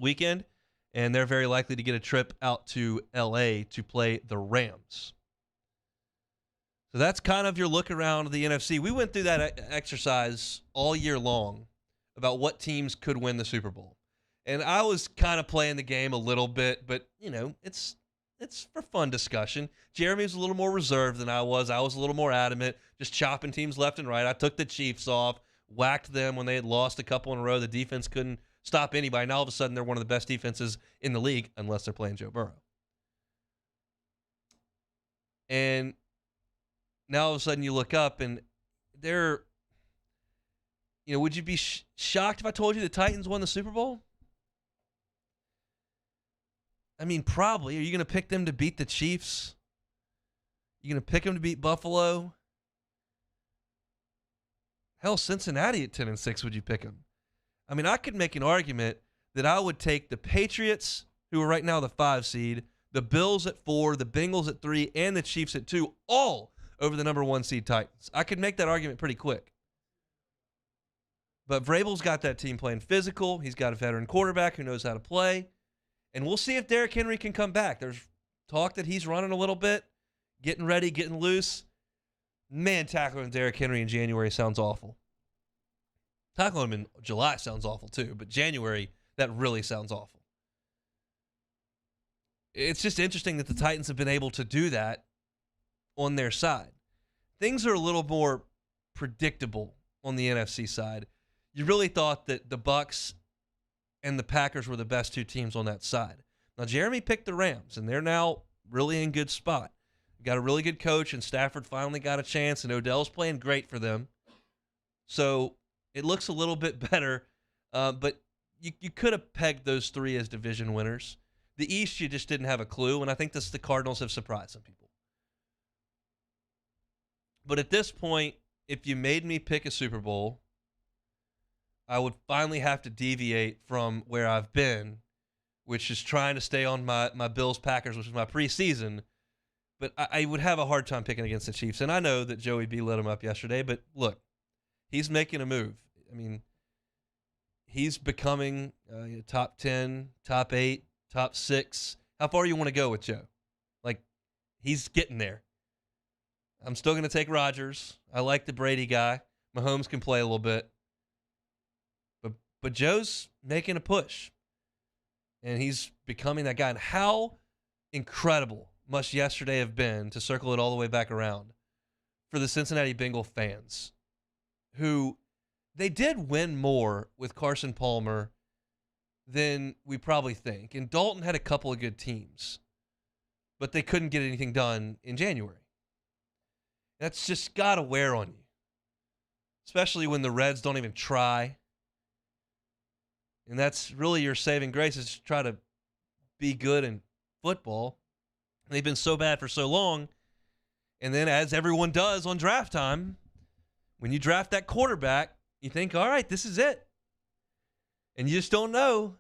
weekend. And they're very likely to get a trip out to L.A. to play the Rams. So that's kind of your look around the NFC. We went through that exercise all year long about what teams could win the Super Bowl. And I was kind of playing the game a little bit, but, you know, it's for fun discussion. Jeremy was a little more reserved than I was. I was a little more adamant, just chopping teams left and right. I took the Chiefs off, whacked them when they had lost a couple in a row. The defense couldn't stop anybody. Now all of a sudden they're one of the best defenses in the league, unless they're playing Joe Burrow. And now all of a sudden you look up and they're, would you be shocked if I told you the Titans won the Super Bowl? I mean, probably. Are you going to pick them to beat the Chiefs? You going to pick them to beat Buffalo? Hell, Cincinnati at 10-6, would you pick them? I mean, I could make an argument that I would take the Patriots, who are right now the 5 seed, the Bills at 4, the Bengals at 3, and the Chiefs at 2, all over the number 1 seed Titans. I could make that argument pretty quick. But Vrabel's got that team playing physical. He's got a veteran quarterback who knows how to play. And we'll see if Derrick Henry can come back. There's talk that he's running a little bit, getting ready, getting loose. Man, tackling Derrick Henry in January sounds awful. Tackling him in July sounds awful too, but January, that really sounds awful. It's just interesting that the Titans have been able to do that on their side. Things are a little more predictable on the NFC side. You really thought that the Bucs and the Packers were the best 2 teams on that side. Now, Jeremy picked the Rams, and they're now really in good spot. Got a really good coach, and Stafford finally got a chance, and Odell's playing great for them. So it looks a little bit better, but you could have pegged those 3 as division winners. The East, you just didn't have a clue, and I think the Cardinals have surprised some people. But at this point, if you made me pick a Super Bowl, I would finally have to deviate from where I've been, which is trying to stay on my Bills-Packers, which is my preseason. But I would have a hard time picking against the Chiefs. And I know that Joey B lit him up yesterday, but look, he's making a move. I mean, he's becoming top 10, top 8, top 6. How far you want to go with Joe? Like, he's getting there. I'm still going to take Rodgers. I like the Brady guy. Mahomes can play a little bit. But Joe's making a push. And he's becoming that guy. And how incredible must yesterday have been, to circle it all the way back around, for the Cincinnati Bengal fans, who they did win more with Carson Palmer than we probably think. And Dalton had a couple of good teams, but they couldn't get anything done in January. That's just got to wear on you, especially when the Reds don't even try. And that's really your saving grace, is to try to be good in football. And they've been so bad for so long. And then, as everyone does on draft time, when you draft that quarterback, you think, all right, this is it. And you just don't know.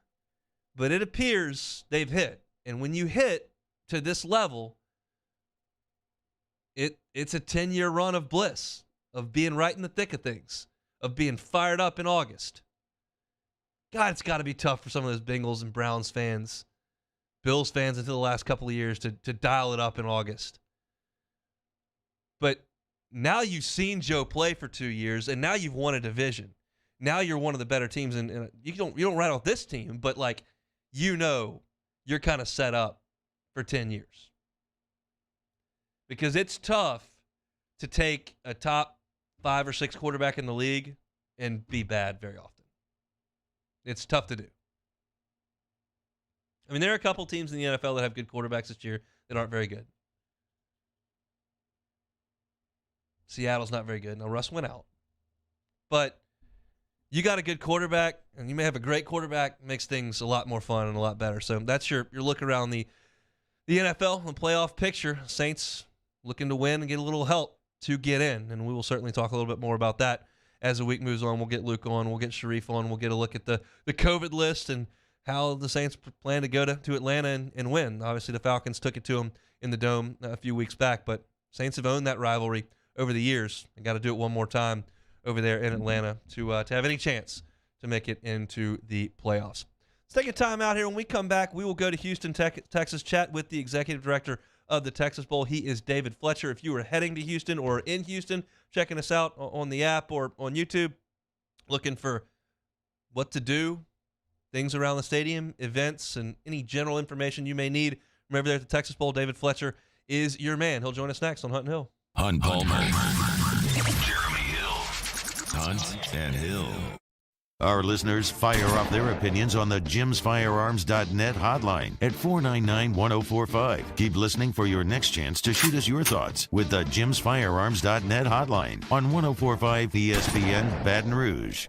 But it appears they've hit. And when you hit to this level, it's a 10-year run of bliss, of being right in the thick of things, of being fired up in August. God, it's got to be tough for some of those Bengals and Browns fans, Bills fans until the last couple of years to dial it up in August. But now you've seen Joe play for 2 years, and now you've won a division. Now you're one of the better teams, and you don't write off this team, but you're kind of set up for 10 years. Because it's tough to take a top 5 or 6 quarterback in the league and be bad very often. It's tough to do. I mean, there are a couple teams in the NFL that have good quarterbacks this year that aren't very good. Seattle's not very good. Now, Russ went out. But you got a good quarterback, and you may have a great quarterback, makes things a lot more fun and a lot better. So that's your look around the NFL and playoff picture. Saints looking to win and get a little help to get in, and we will certainly talk a little bit more about that as the week moves on. We'll get Luke on, we'll get Sharif on, we'll get a look at the COVID list and how the Saints plan to go to Atlanta and win. Obviously, the Falcons took it to them in the Dome a few weeks back, but Saints have owned that rivalry over the years and got to do it one more time over there in Atlanta to have any chance to make it into the playoffs. Let's take a time out here. When we come back, we will go to Houston, Texas, chat with the executive director of the Texas Bowl. He is David Fletcher. If you are heading to Houston or in Houston, checking us out on the app or on YouTube, looking for what to do, things around the stadium, events, and any general information you may need, remember there at the Texas Bowl, David Fletcher is your man. He'll join us next on Hunt and Hill. Hunt Palmer, Jeremy Hill, Hunt and Hill. Our listeners fire off their opinions on the jimsfirearms.net hotline at 499-1045. Keep listening for your next chance to shoot us your thoughts with the jimsfirearms.net hotline on 1045 ESPN Baton Rouge.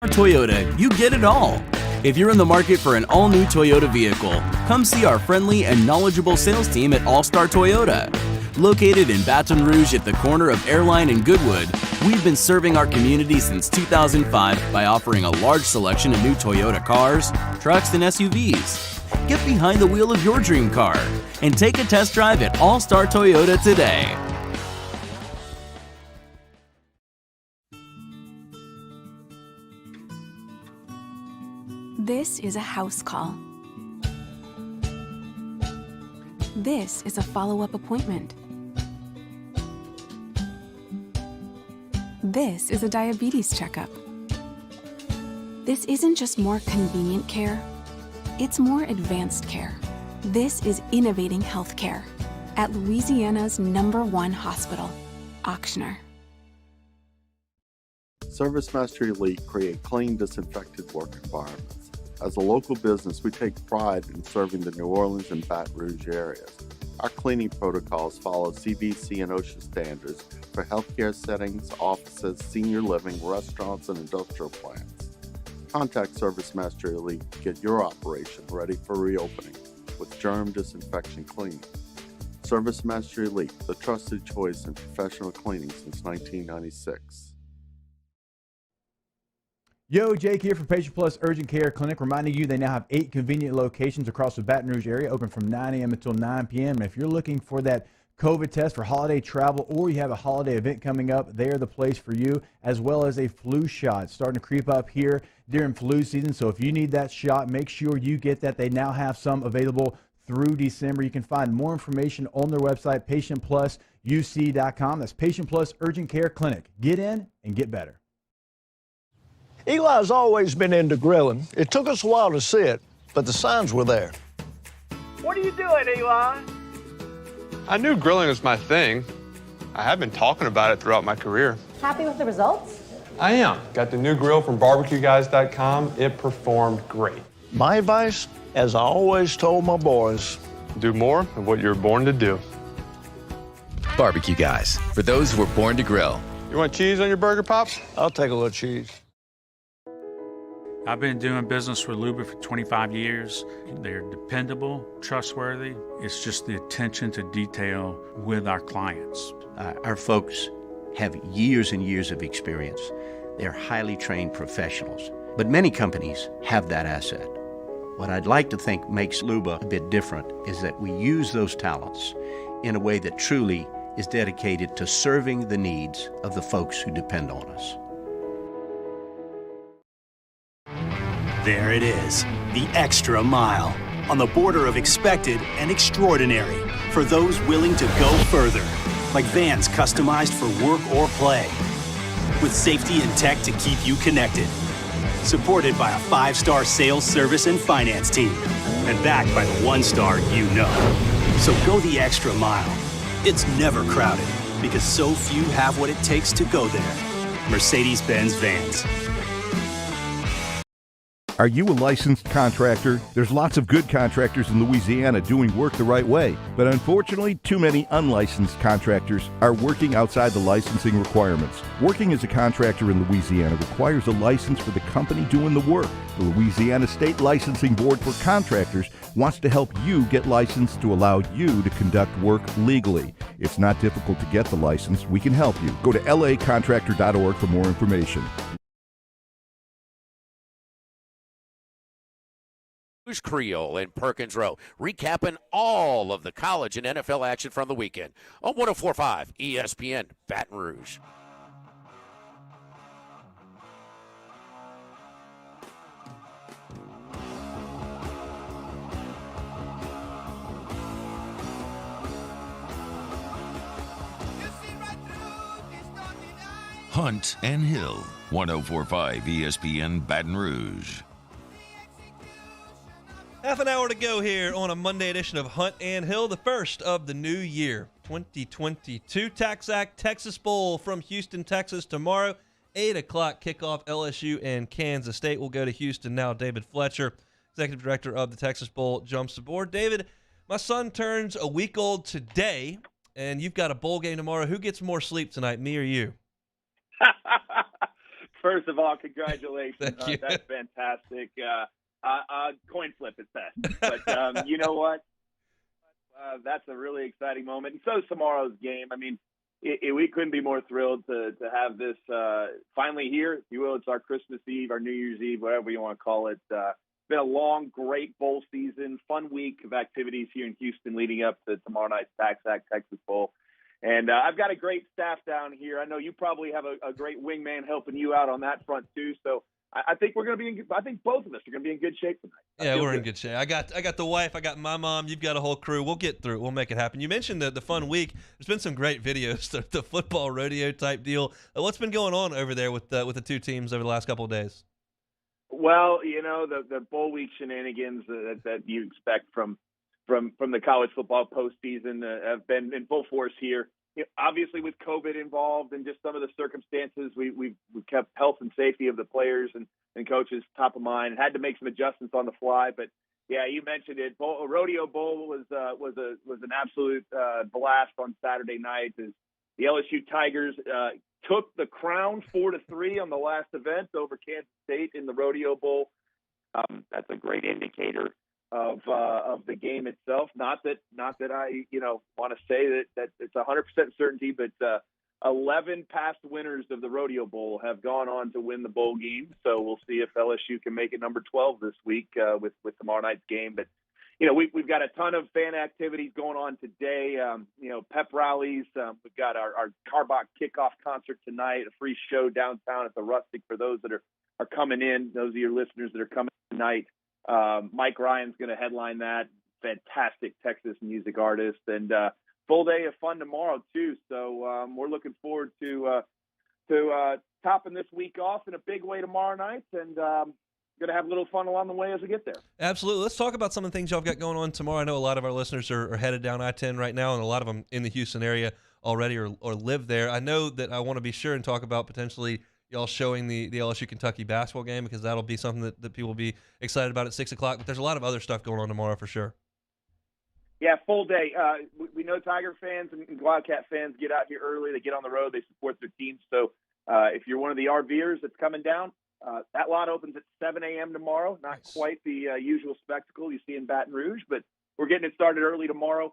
Toyota, you get it all. If you're in the market for an all-new Toyota vehicle, come see our friendly and knowledgeable sales team at All Star Toyota. Located in Baton Rouge at the corner of Airline and Goodwood, we've been serving our community since 2005 by offering a large selection of new Toyota cars, trucks, and SUVs. Get behind the wheel of your dream car and take a test drive at All Star Toyota today. This is a house call. This is a follow-up appointment. This is a diabetes checkup. This isn't just more convenient care, it's more advanced care. This is innovating healthcare at Louisiana's #1 hospital, Ochsner. ServiceMaster Elite create clean, disinfected work environments. As a local business, we take pride in serving the New Orleans and Baton Rouge areas. Our cleaning protocols follow CDC and OSHA standards for healthcare settings, offices, senior living, restaurants, and industrial plants. Contact ServiceMaster Elite to get your operation ready for reopening with germ disinfection cleaning. ServiceMaster Elite, the trusted choice in professional cleaning since 1996. Yo, Jake here from Patient Plus Urgent Care Clinic, reminding you they now have 8 convenient locations across the Baton Rouge area, open from 9 a.m. until 9 p.m. And if you're looking for that COVID test for holiday travel, or you have a holiday event coming up, they're the place for you, as well as a flu shot. It's starting to creep up here during flu season, so if you need that shot, make sure you get that. They now have some available through December. You can find more information on their website, patientplusuc.com. That's Patient Plus Urgent Care Clinic. Get in and get better. Eli's always been into grilling. It took us a while to see it, but the signs were there. What are you doing, Eli? I knew grilling was my thing. I have been talking about it throughout my career. Happy with the results? I am. Got the new grill from barbecueguys.com. It performed great. My advice, as I always told my boys, do more of what you're born to do. Barbecue Guys, for those who were born to grill. You want cheese on your burger, Pops? I'll take a little cheese. I've been doing business with Luba for 25 years. They're dependable, trustworthy. It's just the attention to detail with our clients. Our folks have years and years of experience. They're highly trained professionals, but many companies have that asset. What I'd like to think makes Luba a bit different is that we use those talents in a way that truly is dedicated to serving the needs of the folks who depend on us. There it is, the extra mile, on the border of expected and extraordinary, for those willing to go further, like vans customized for work or play, with safety and tech to keep you connected, supported by a 5-star sales, service, and finance team, and backed by the 1-star you know. So go the extra mile. It's never crowded, because so few have what it takes to go there. Mercedes-Benz Vans. Are you a licensed contractor? There's lots of good contractors in Louisiana doing work the right way, but unfortunately, too many unlicensed contractors are working outside the licensing requirements. Working as a contractor in Louisiana requires a license for the company doing the work. The Louisiana State Licensing Board for Contractors wants to help you get licensed to allow you to conduct work legally. It's not difficult to get the license. We can help you. Go to lacontractor.org for more information. Creole in Perkins Row, recapping all of the college and NFL action from the weekend on 104.5 ESPN Baton Rouge. Hunt and Hill, 104.5 ESPN Baton Rouge. Half an hour to go here on a Monday edition of Hunt and Hill, the first of the new year, 2022. Tax Act Texas Bowl from Houston, Texas tomorrow. 8 o'clock kickoff, LSU and Kansas State. We'll go to Houston now. David Fletcher, Executive Director of the Texas Bowl, jumps aboard. David, my son turns a week old today, and you've got a bowl game tomorrow. Who gets more sleep tonight, me or you? First of all, congratulations. Thank you. That's fantastic. Coin flip at best. But you know what? That's a really exciting moment. And so is tomorrow's game. I mean, we couldn't be more thrilled to have this finally here. If you will, it's our Christmas Eve, our New Year's Eve, whatever you want to call it. It's been a long, great bowl season, fun week of activities here in Houston leading up to tomorrow night's TaxAct Texas Bowl. And I've got a great staff down here. I know you probably have a great wingman helping you out on that front too. So I think we're going to be I think both of us are going to be in good shape tonight. Yeah, we're in good shape. I got the wife, I got my mom, you've got a whole crew. We'll get through it. We'll make it happen. You mentioned the fun week. There's been some great videos, the football rodeo type deal. What's been going on over there with the two teams over the last couple of days? Well, you know, the bowl week shenanigans that you expect from the college football postseason have been in full force here. Obviously, with COVID involved and just some of the circumstances, we've kept health and safety of the players and coaches top of mind, and had to make some adjustments on the fly. But yeah, you mentioned it. Rodeo Bowl was an absolute blast on Saturday night as the LSU Tigers took the crown 4-3 on the last event over Kansas State in the Rodeo Bowl. That's a great indicator of the game itself. Not that I want to say that it's 100% certainty, but 11 past winners of the Rodeo Bowl have gone on to win the bowl game. So we'll see if LSU can make it number 12 this week with tomorrow night's game. But we've got a ton of fan activities going on today. Pep rallies. We've got our Carbach kickoff concert tonight, a free show downtown at the Rustic for those that are coming in. Those of your listeners that are coming tonight. Mike Ryan's going to headline that. Fantastic Texas music artist, and full day of fun tomorrow too. So we're looking forward to topping this week off in a big way tomorrow night, and going to have a little fun along the way as we get there. Absolutely. Let's talk about some of the things y'all got going on tomorrow. I know a lot of our listeners are headed down I-10 right now, and a lot of them in the Houston area already or live there. I know that I want to be sure and talk about potentially y'all showing the LSU-Kentucky basketball game, because that'll be something that people will be excited about at 6 o'clock. But there's a lot of other stuff going on tomorrow for sure. Yeah, full day. We know Tiger fans and Wildcat fans get out here early. They get on the road. They support their teams. So if you're one of the RVers that's coming down, that lot opens at 7 a.m. tomorrow. Not quite the usual spectacle you see in Baton Rouge, but we're getting it started early tomorrow.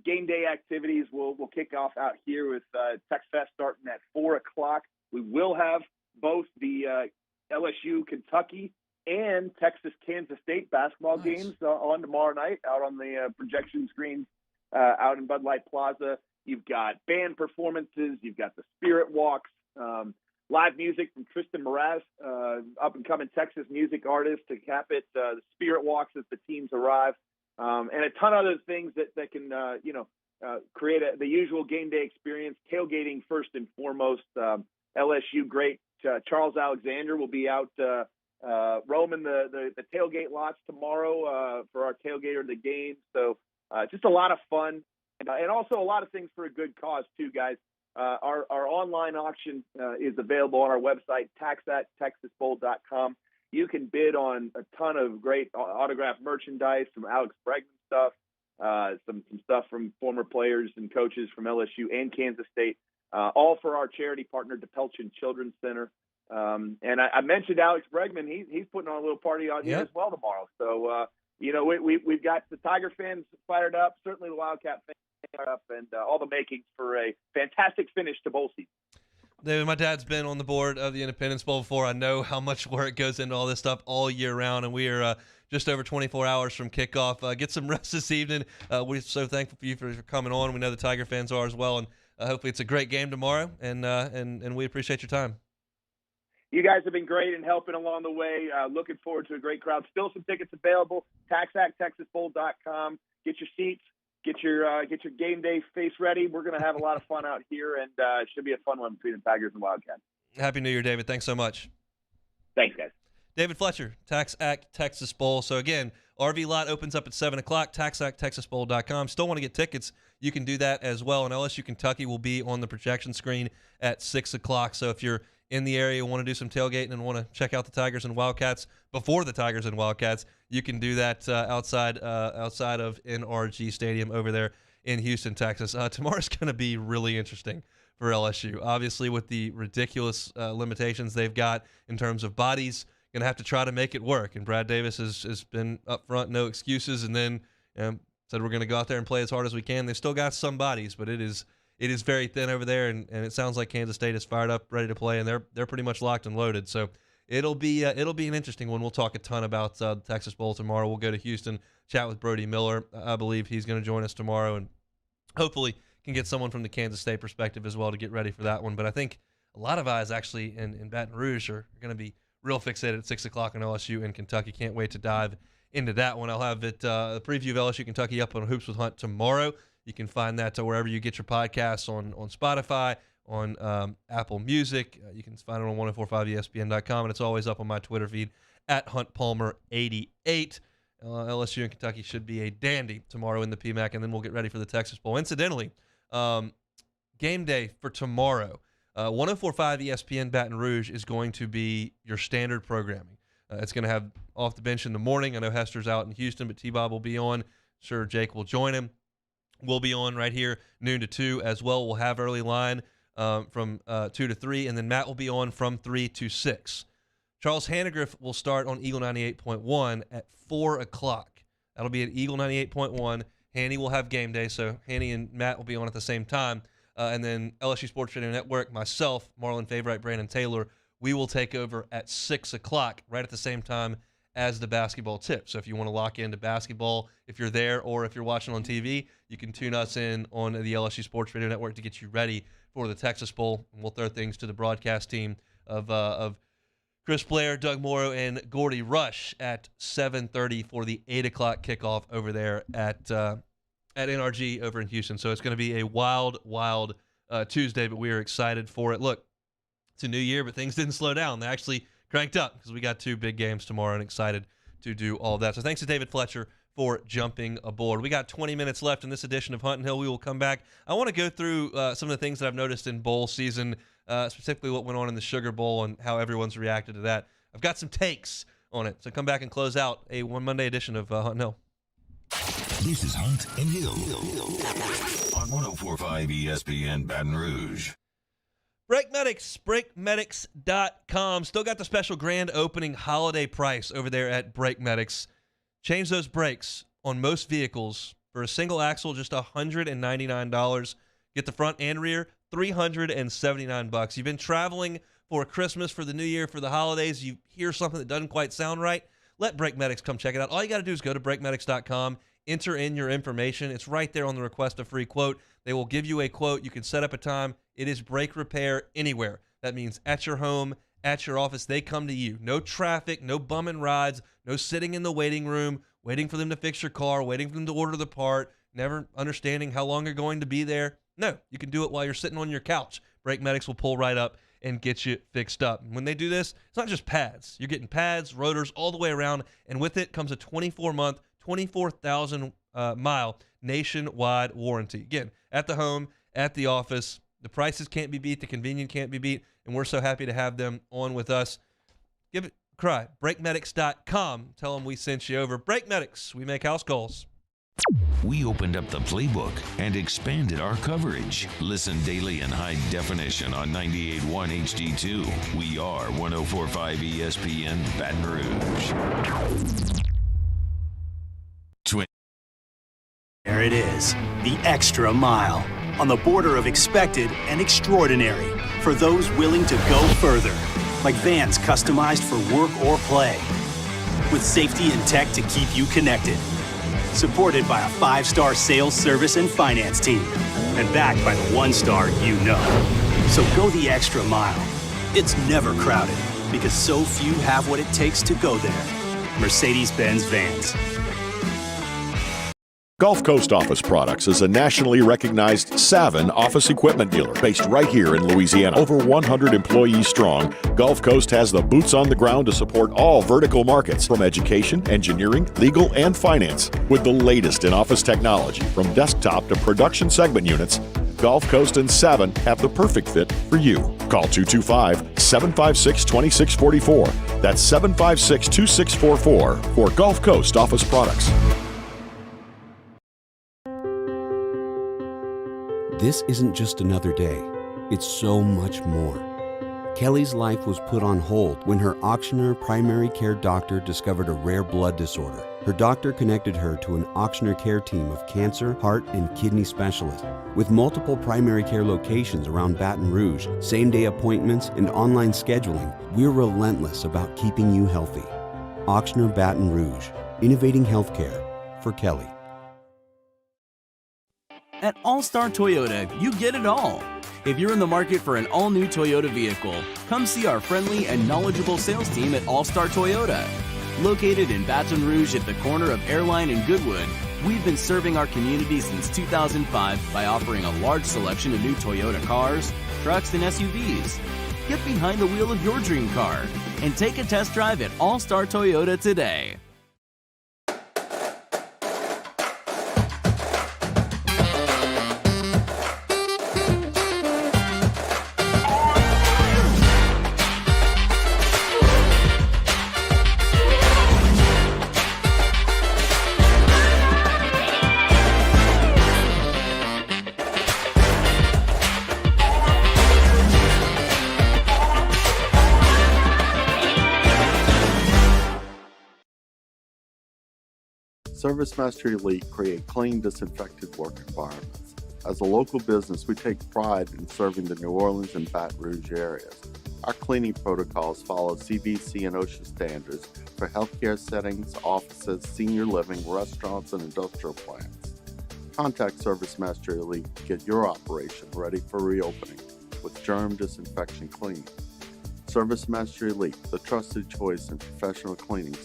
Game day activities will kick off out here with Tex Fest starting at 4 o'clock. We will have both the LSU, Kentucky, and Texas-Kansas State basketball games on tomorrow night out on the projection screens out in Bud Light Plaza. You've got band performances. You've got the Spirit Walks, live music from Tristan Mraz, up-and-coming Texas music artist to cap it, the Spirit Walks as the teams arrive, and a ton of other things that can, create the usual game day experience. Tailgating first and foremost. LSU great Charles Alexander will be out roaming the tailgate lots tomorrow for our tailgater of the game. So just a lot of fun and also a lot of things for a good cause too, guys. Our online auction is available on our website, taxacttexasbowl.com. You can bid on a ton of great autographed merchandise, some Alex Bregman stuff, some stuff from former players and coaches from LSU and Kansas State. All for our charity partner, DePelchin Children's Center. And I mentioned Alex Bregman. He's putting on a little party on here as well tomorrow. So, we've got the Tiger fans fired up, certainly the Wildcat fans fired up, and all the makings for a fantastic finish to bowl season. David, my dad's been on the board of the Independence Bowl before. I know how much work goes into all this stuff all year round, and we are just over 24 hours from kickoff. Get some rest this evening. We're so thankful for you for coming on. We know the Tiger fans are as well, and hopefully it's a great game tomorrow, and we appreciate your time. You guys have been great in helping along the way. Looking forward to a great crowd. Still some tickets available. TaxActTexasBowl.com. Get your seats. Get your game day face ready. We're going to have a lot of fun out here, and it should be a fun one between the Tigers and Wildcats. Happy New Year, David. Thanks so much. Thanks, guys. David Fletcher, TaxAct Texas Bowl. So, again, RV lot opens up at 7 o'clock, TaxActTexasBowl.com. Still want to get tickets, you can do that as well. And LSU Kentucky will be on the projection screen at 6 o'clock. So if you're in the area, want to do some tailgating and want to check out the Tigers and Wildcats before the Tigers and Wildcats, you can do that outside of NRG Stadium over there in Houston, Texas. Tomorrow's going to be really interesting for LSU. Obviously, with the ridiculous limitations they've got in terms of bodies, going to have to try to make it work. And Brad Davis has been up front, no excuses, and then said we're going to go out there and play as hard as we can. They've still got some bodies, but it is very thin over there, and it sounds like Kansas State is fired up, ready to play, and they're pretty much locked and loaded. So it'll be an interesting one. We'll talk a ton about the Texas Bowl tomorrow. We'll go to Houston, chat with Brody Miller. I believe he's going to join us tomorrow, and hopefully can get someone from the Kansas State perspective as well to get ready for that one. But I think a lot of eyes actually in Baton Rouge are going to be real fixated at 6 o'clock on LSU in Kentucky. Can't wait to dive into that one. I'll have the preview of LSU Kentucky up on Hoops with Hunt tomorrow. You can find that wherever you get your podcasts, on Spotify, on Apple Music. You can find it on 1045ESPN.com, and it's always up on my Twitter feed at HuntPalmer88. LSU and Kentucky should be a dandy tomorrow in the PMAC, and then we'll get ready for the Texas Bowl. Incidentally, game day for tomorrow, 1045 ESPN Baton Rouge is going to be your standard programming. It's going to have off the bench in the morning. I know Hester's out in Houston, but T-Bob will be on. Sure, Jake will join him. We'll be on right here noon to 2 as well. We'll have early line from 2 to 3, and then Matt will be on from 3 to 6. Charles Hannegriff will start on Eagle 98.1 at 4 o'clock. That'll be at Eagle 98.1. Hanny will have game day, so Hanny and Matt will be on at the same time. And then LSU Sports Radio Network, myself, Marlon Favorite, Brandon Taylor, we will take over at 6 o'clock, right at the same time as the basketball tip. So if you want to lock into basketball, if you're there or if you're watching on TV, you can tune us in on the LSU Sports Radio Network to get you ready for the Texas Bowl. And we'll throw things to the broadcast team of Chris Blair, Doug Morrow, and Gordy Rush at 7:30 for the 8 o'clock kickoff over there at NRG over in Houston. So it's going to be a wild Tuesday, but we are excited for it. Look, it's a new year, but things didn't slow down. They actually cranked up because we got 2 big games tomorrow, and excited to do all of that. So thanks to David Fletcher for jumping aboard. We got 20 minutes left in this edition of Hunt and Hill. We will come back. I want to go through some of the things that I've noticed in bowl season, specifically what went on in the Sugar Bowl and how everyone's reacted to that. I've got some takes on it. So come back and close out a One Monday edition of Hunt and Hill. This is Hunt and Hill on 1045 ESPN Baton Rouge. Brake Medics, BrakeMedics.com. Still got the special grand opening holiday price over there at Brake Medics. Change those brakes on most vehicles for a single axle, just $199. Get the front and rear, $379. You've been traveling for Christmas, for the New Year, for the holidays. You hear something that doesn't quite sound right. Let Brake Medics come check it out. All you got to do is go to BrakeMedics.com, enter in your information. It's right there on the request a free quote. They will give you a quote. You can set up a time. It is brake repair anywhere. That means at your home, at your office, they come to you. No traffic, no bumming rides, no sitting in the waiting room, waiting for them to fix your car, waiting for them to order the part, never understanding how long you're going to be there. No, you can do it while you're sitting on your couch. Brake Medics will pull right up and get you fixed up. And when they do this, it's not just pads. You're getting pads, rotors, all the way around, and with it comes a 24-month, 24,000-mile nationwide warranty. Again, at the home, at the office, the prices can't be beat, the convenience can't be beat, and we're so happy to have them on with us. Give it a cry. BrakeMedics.com. Tell them we sent you over. Brake Medics, we make house calls. We opened up the playbook and expanded our coverage. Listen daily in high definition on 98.1 HD2. We are 1045 ESPN Baton Rouge. There it is, the extra mile, on the border of expected and extraordinary, for those willing to go further, like vans customized for work or play, with safety and tech to keep you connected, supported by a 5-star sales, service, and finance team, and backed by the 1-star you know. So go the extra mile. It's never crowded, because so few have what it takes to go there. Mercedes-Benz Vans. Gulf Coast Office Products is a nationally recognized Savin office equipment dealer based right here in Louisiana. Over 100 employees strong, Gulf Coast has the boots on the ground to support all vertical markets, from education, engineering, legal, and finance. With the latest in office technology, from desktop to production segment units, Gulf Coast and Savin have the perfect fit for you. Call 225-756-2644. That's 756-2644 for Gulf Coast office products. This isn't just another day. It's so much more. Kelly's life was put on hold when her auctioneer primary care doctor discovered a rare blood disorder. Her doctor connected her to an auctioneer care team of cancer, heart, and kidney specialists. With multiple primary care locations around Baton Rouge, same-day appointments, and online scheduling, we're relentless about keeping you healthy. Auctioneer Baton Rouge, innovating healthcare for Kelly. At All-Star Toyota, you get it all. If you're in the market for an all-new Toyota vehicle, come see our friendly and knowledgeable sales team at All-Star Toyota. Located in Baton Rouge at the corner of Airline and Goodwood, we've been serving our community since 2005 by offering a large selection of new Toyota cars, trucks, and SUVs. Get behind the wheel of your dream car and take a test drive at All-Star Toyota today. ServiceMaster Elite create clean, disinfected work environments. As a local business, we take pride in serving the New Orleans and Baton Rouge areas. Our cleaning protocols follow CDC and OSHA standards for healthcare settings, offices, senior living, restaurants, and industrial plants. Contact ServiceMaster Elite to get your operation ready for reopening with germ disinfection cleaning. ServiceMaster Elite, the trusted choice in professional cleaning.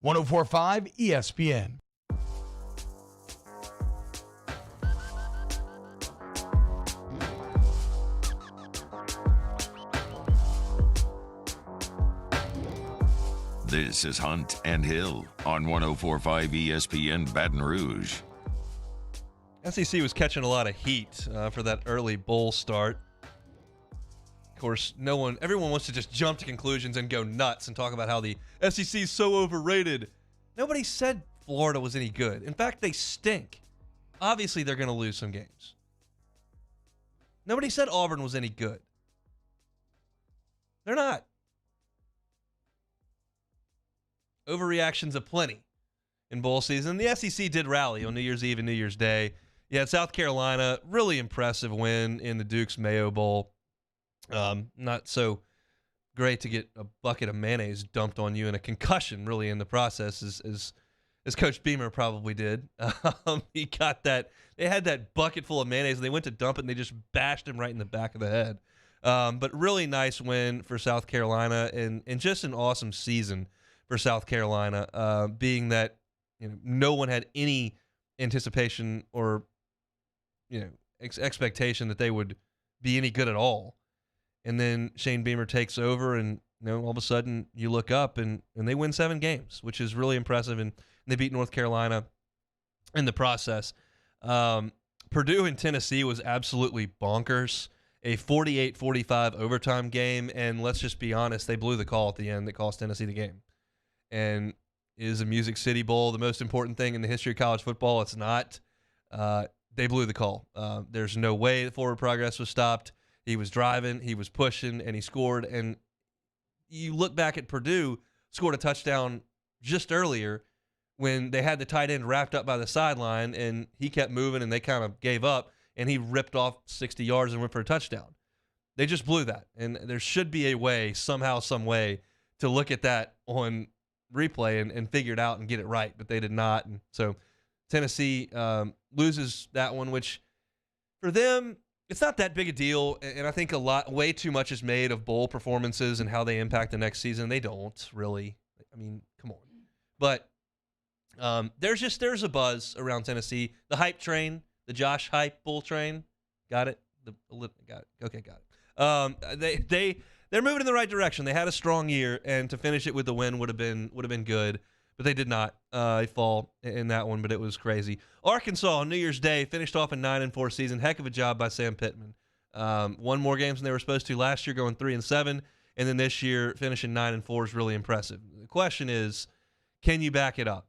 .1045 ESPN. This is Hunt and Hill on 104.5 ESPN Baton Rouge. SEC was catching a lot of heat for that early bowl start. Of course, everyone wants to just jump to conclusions and go nuts and talk about how the SEC is so overrated. Nobody said Florida was any good. In fact, they stink. Obviously, they're going to lose some games. Nobody said Auburn was any good. They're not. Overreactions aplenty in bowl season. The SEC did rally on New Year's Eve and New Year's Day. Yeah, South Carolina, really impressive win in the Duke's Mayo Bowl. Not so great to get a bucket of mayonnaise dumped on you and a concussion really in the process as Coach Beamer probably did. He got that. They had that bucket full of mayonnaise and they went to dump it and they just bashed him right in the back of the head. But really nice win for South Carolina and just an awesome season for South Carolina, being that no one had any anticipation or expectation that they would be any good at all. And then Shane Beamer takes over, and all of a sudden you look up and they win 7 games, which is really impressive. And they beat North Carolina in the process. Purdue and Tennessee was absolutely bonkers. A 48-45 overtime game, and let's just be honest, they blew the call at the end that cost Tennessee the game. And is a Music City Bowl the most important thing in the history of college football? It's not. They blew the call. There's no way the forward progress was stopped. He was driving, he was pushing, and he scored. And you look back at Purdue, scored a touchdown just earlier when they had the tight end wrapped up by the sideline, and he kept moving, and they kind of gave up, and he ripped off 60 yards and went for a touchdown. They just blew that. And there should be a way, somehow, some way, to look at that on replay and figure it out and get it right, but they did not. And so Tennessee loses that one, which for them, it's not that big a deal. And I think way too much is made of bowl performances and how they impact the next season. They don't really. I mean, come on. But there's a buzz around Tennessee. The hype train, the Josh hype bull train. Got it? Got it. Okay, got They're moving in the right direction. They had a strong year, and to finish it with the win would have been good, but they did not fall in that one. But it was crazy. Arkansas on New Year's Day finished off a 9-4 season. Heck of a job by Sam Pittman. Won more games than they were supposed to last year, going 3-7, and then this year finishing 9-4 is really impressive. The question is, can you back it up?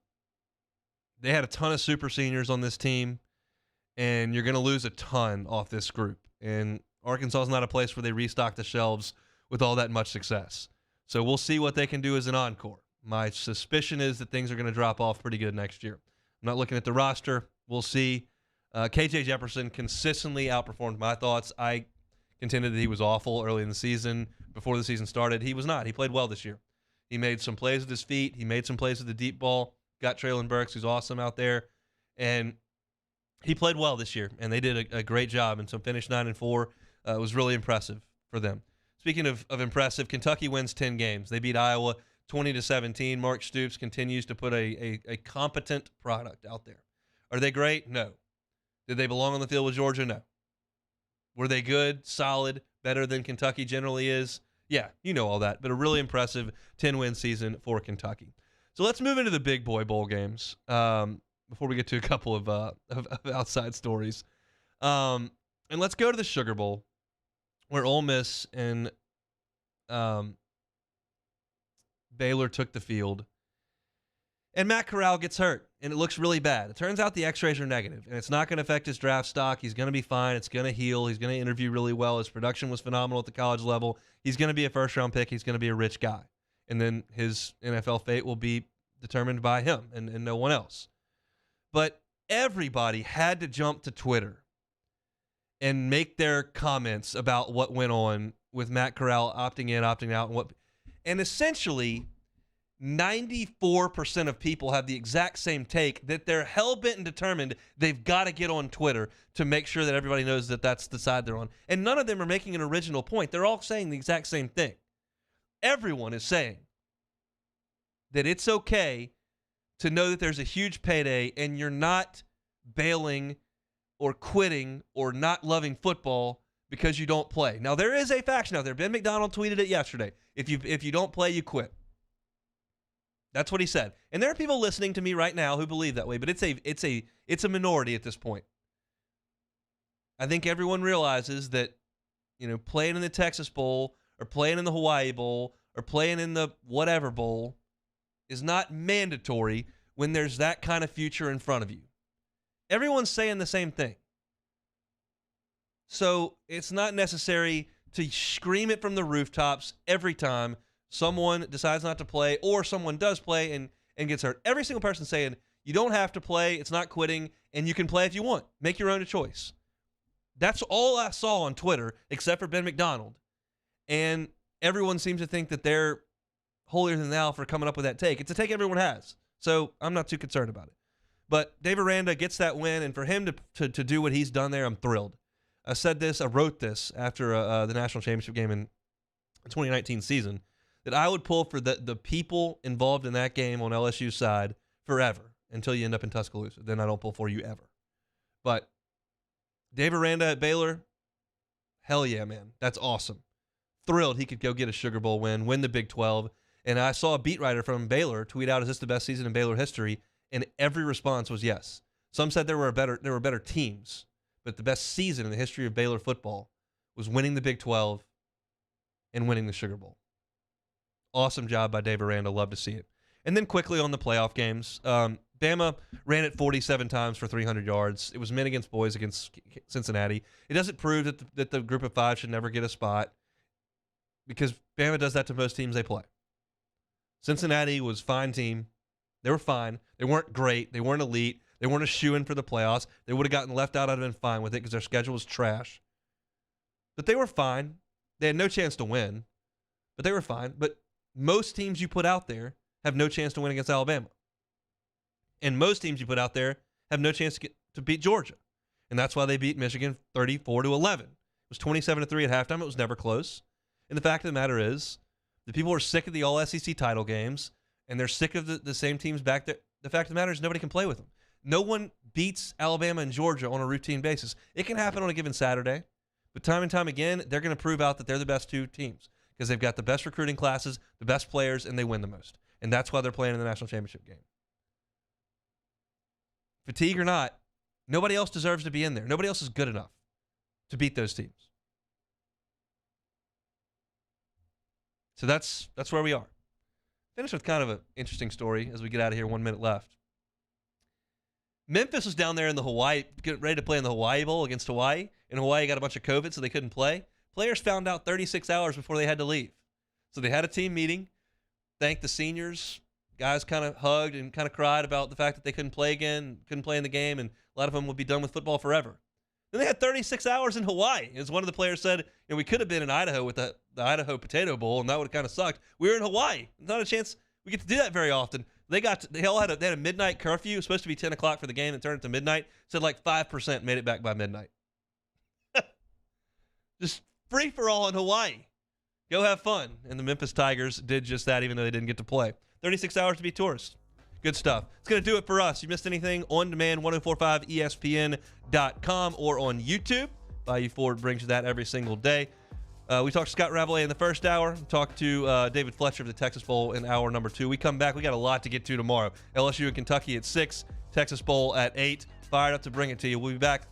They had a ton of super seniors on this team, and you're going to lose a ton off this group. And Arkansas is not a place where they restock the shelves with all that much success. So we'll see what they can do as an encore. My suspicion is that things are going to drop off pretty good next year. I'm not looking at the roster. We'll see. KJ Jefferson consistently outperformed my thoughts. I contended that he was awful early in the season. Before the season started, he was not. He played well this year. He made some plays with his feet. He made some plays with the deep ball. Got Traylon Burks, who's awesome out there. And he played well this year, and they did a great job. And so finished 9-4 was really impressive for them. Speaking of impressive, Kentucky wins 10 games. They beat Iowa 20-17. Mark Stoops continues to put a competent product out there. Are they great? No. Did they belong on the field with Georgia? No. Were they good, solid, better than Kentucky generally is? Yeah, you know all that. But a really impressive 10-win season for Kentucky. So let's move into the big boy bowl games before we get to a couple of outside stories. And let's go to the Sugar Bowl, where Ole Miss and Baylor took the field. And Matt Corral gets hurt, and it looks really bad. It turns out the x-rays are negative, and it's not going to affect his draft stock. He's going to be fine. It's going to heal. He's going to interview really well. His production was phenomenal at the college level. He's going to be a first-round pick. He's going to be a rich guy. And then his NFL fate will be determined by him and no one else. But everybody had to jump to Twitter and make their comments about what went on with Matt Corral opting in, opting out, and essentially 94% of people have the exact same take, that they're hell-bent and determined they've got to get on Twitter to make sure that everybody knows that that's the side they're on. And none of them are making an original point. They're all saying the exact same thing. Everyone is saying that it's okay to know that there's a huge payday and you're not bailing or quitting or not loving football because you don't play. Now, there is a faction out there. Ben McDonald tweeted it yesterday. If you don't play, you quit. That's what he said. And there are people listening to me right now who believe that way, but it's a minority at this point. I think everyone realizes that, playing in the Texas Bowl or playing in the Hawaii Bowl or playing in the whatever bowl is not mandatory when there's that kind of future in front of you. Everyone's saying the same thing. So it's not necessary to scream it from the rooftops every time someone decides not to play or someone does play and gets hurt. Every single person saying, you don't have to play, it's not quitting, and you can play if you want. Make your own choice. That's all I saw on Twitter, except for Ben McDonald. And everyone seems to think that they're holier than thou for coming up with that take. It's a take everyone has, so I'm not too concerned about it. But Dave Aranda gets that win, and for him to do what he's done there, I'm thrilled. I wrote this after the national championship game in the 2019 season, that I would pull for the people involved in that game on LSU's side forever until you end up in Tuscaloosa. Then I don't pull for you ever. But Dave Aranda at Baylor, hell yeah, man. That's awesome. Thrilled he could go get a Sugar Bowl win the Big 12. And I saw a beat writer from Baylor tweet out, is this the best season in Baylor history? And every response was yes. Some said there were better teams, but the best season in the history of Baylor football was winning the Big 12 and winning the Sugar Bowl. Awesome job by Dave Aranda. Love to see it. And then quickly on the playoff games, Bama ran it 47 times for 300 yards. It was men against boys against Cincinnati. It doesn't prove that the group of five should never get a spot because Bama does that to most teams they play. Cincinnati was a fine team. They were fine. They weren't great. They weren't elite. They weren't a shoo-in for the playoffs. They would have gotten left out. I'd have been fine with it because their schedule was trash. But they were fine. They had no chance to win, but they were fine. But most teams you put out there have no chance to win against Alabama. And most teams you put out there have no chance to beat Georgia. And that's why they beat Michigan 34-11. It was 27-3 at halftime. It was never close. And the fact of the matter is, the people are sick of the all-SEC title games, and they're sick of the same teams back there. The fact of the matter is nobody can play with them. No one beats Alabama and Georgia on a routine basis. It can happen on a given Saturday. But time and time again, they're going to prove out that they're the best two teams because they've got the best recruiting classes, the best players, and they win the most. And that's why they're playing in the national championship game. Fatigue or not, nobody else deserves to be in there. Nobody else is good enough to beat those teams. So that's where we are. Finish with kind of an interesting story as we get out of here. 1 minute left. Memphis was down there in the Hawaii, getting ready to play in the Hawaii Bowl against Hawaii. And Hawaii got a bunch of COVID, so they couldn't play. Players found out 36 hours before they had to leave. So they had a team meeting, thanked the seniors. Guys kind of hugged and kind of cried about the fact that they couldn't play again, couldn't play in the game, and a lot of them would be done with football forever. Then they had 36 hours in Hawaii. As one of the players said, we could have been in Idaho with the Idaho Potato Bowl, and that would have kind of sucked. We were in Hawaii. Not a chance we get to do that very often. They had a midnight curfew. It was supposed to be 10 o'clock for the game and turned it to midnight. Said like 5% made it back by midnight. Just free for all in Hawaii. Go have fun. And the Memphis Tigers did just that, even though they didn't get to play. 36 hours to be tourists. Good stuff. It's going to do it for us. You missed anything? On demand, 1045ESPN.com or on YouTube. Bayou Ford brings you that every single day. We talked to Scott Rabelais in the first hour. We talked to David Fletcher of the Texas Bowl in hour number 2. We come back. We got a lot to get to tomorrow. LSU and Kentucky at 6. Texas Bowl at 8. Fired up to bring it to you. We'll be back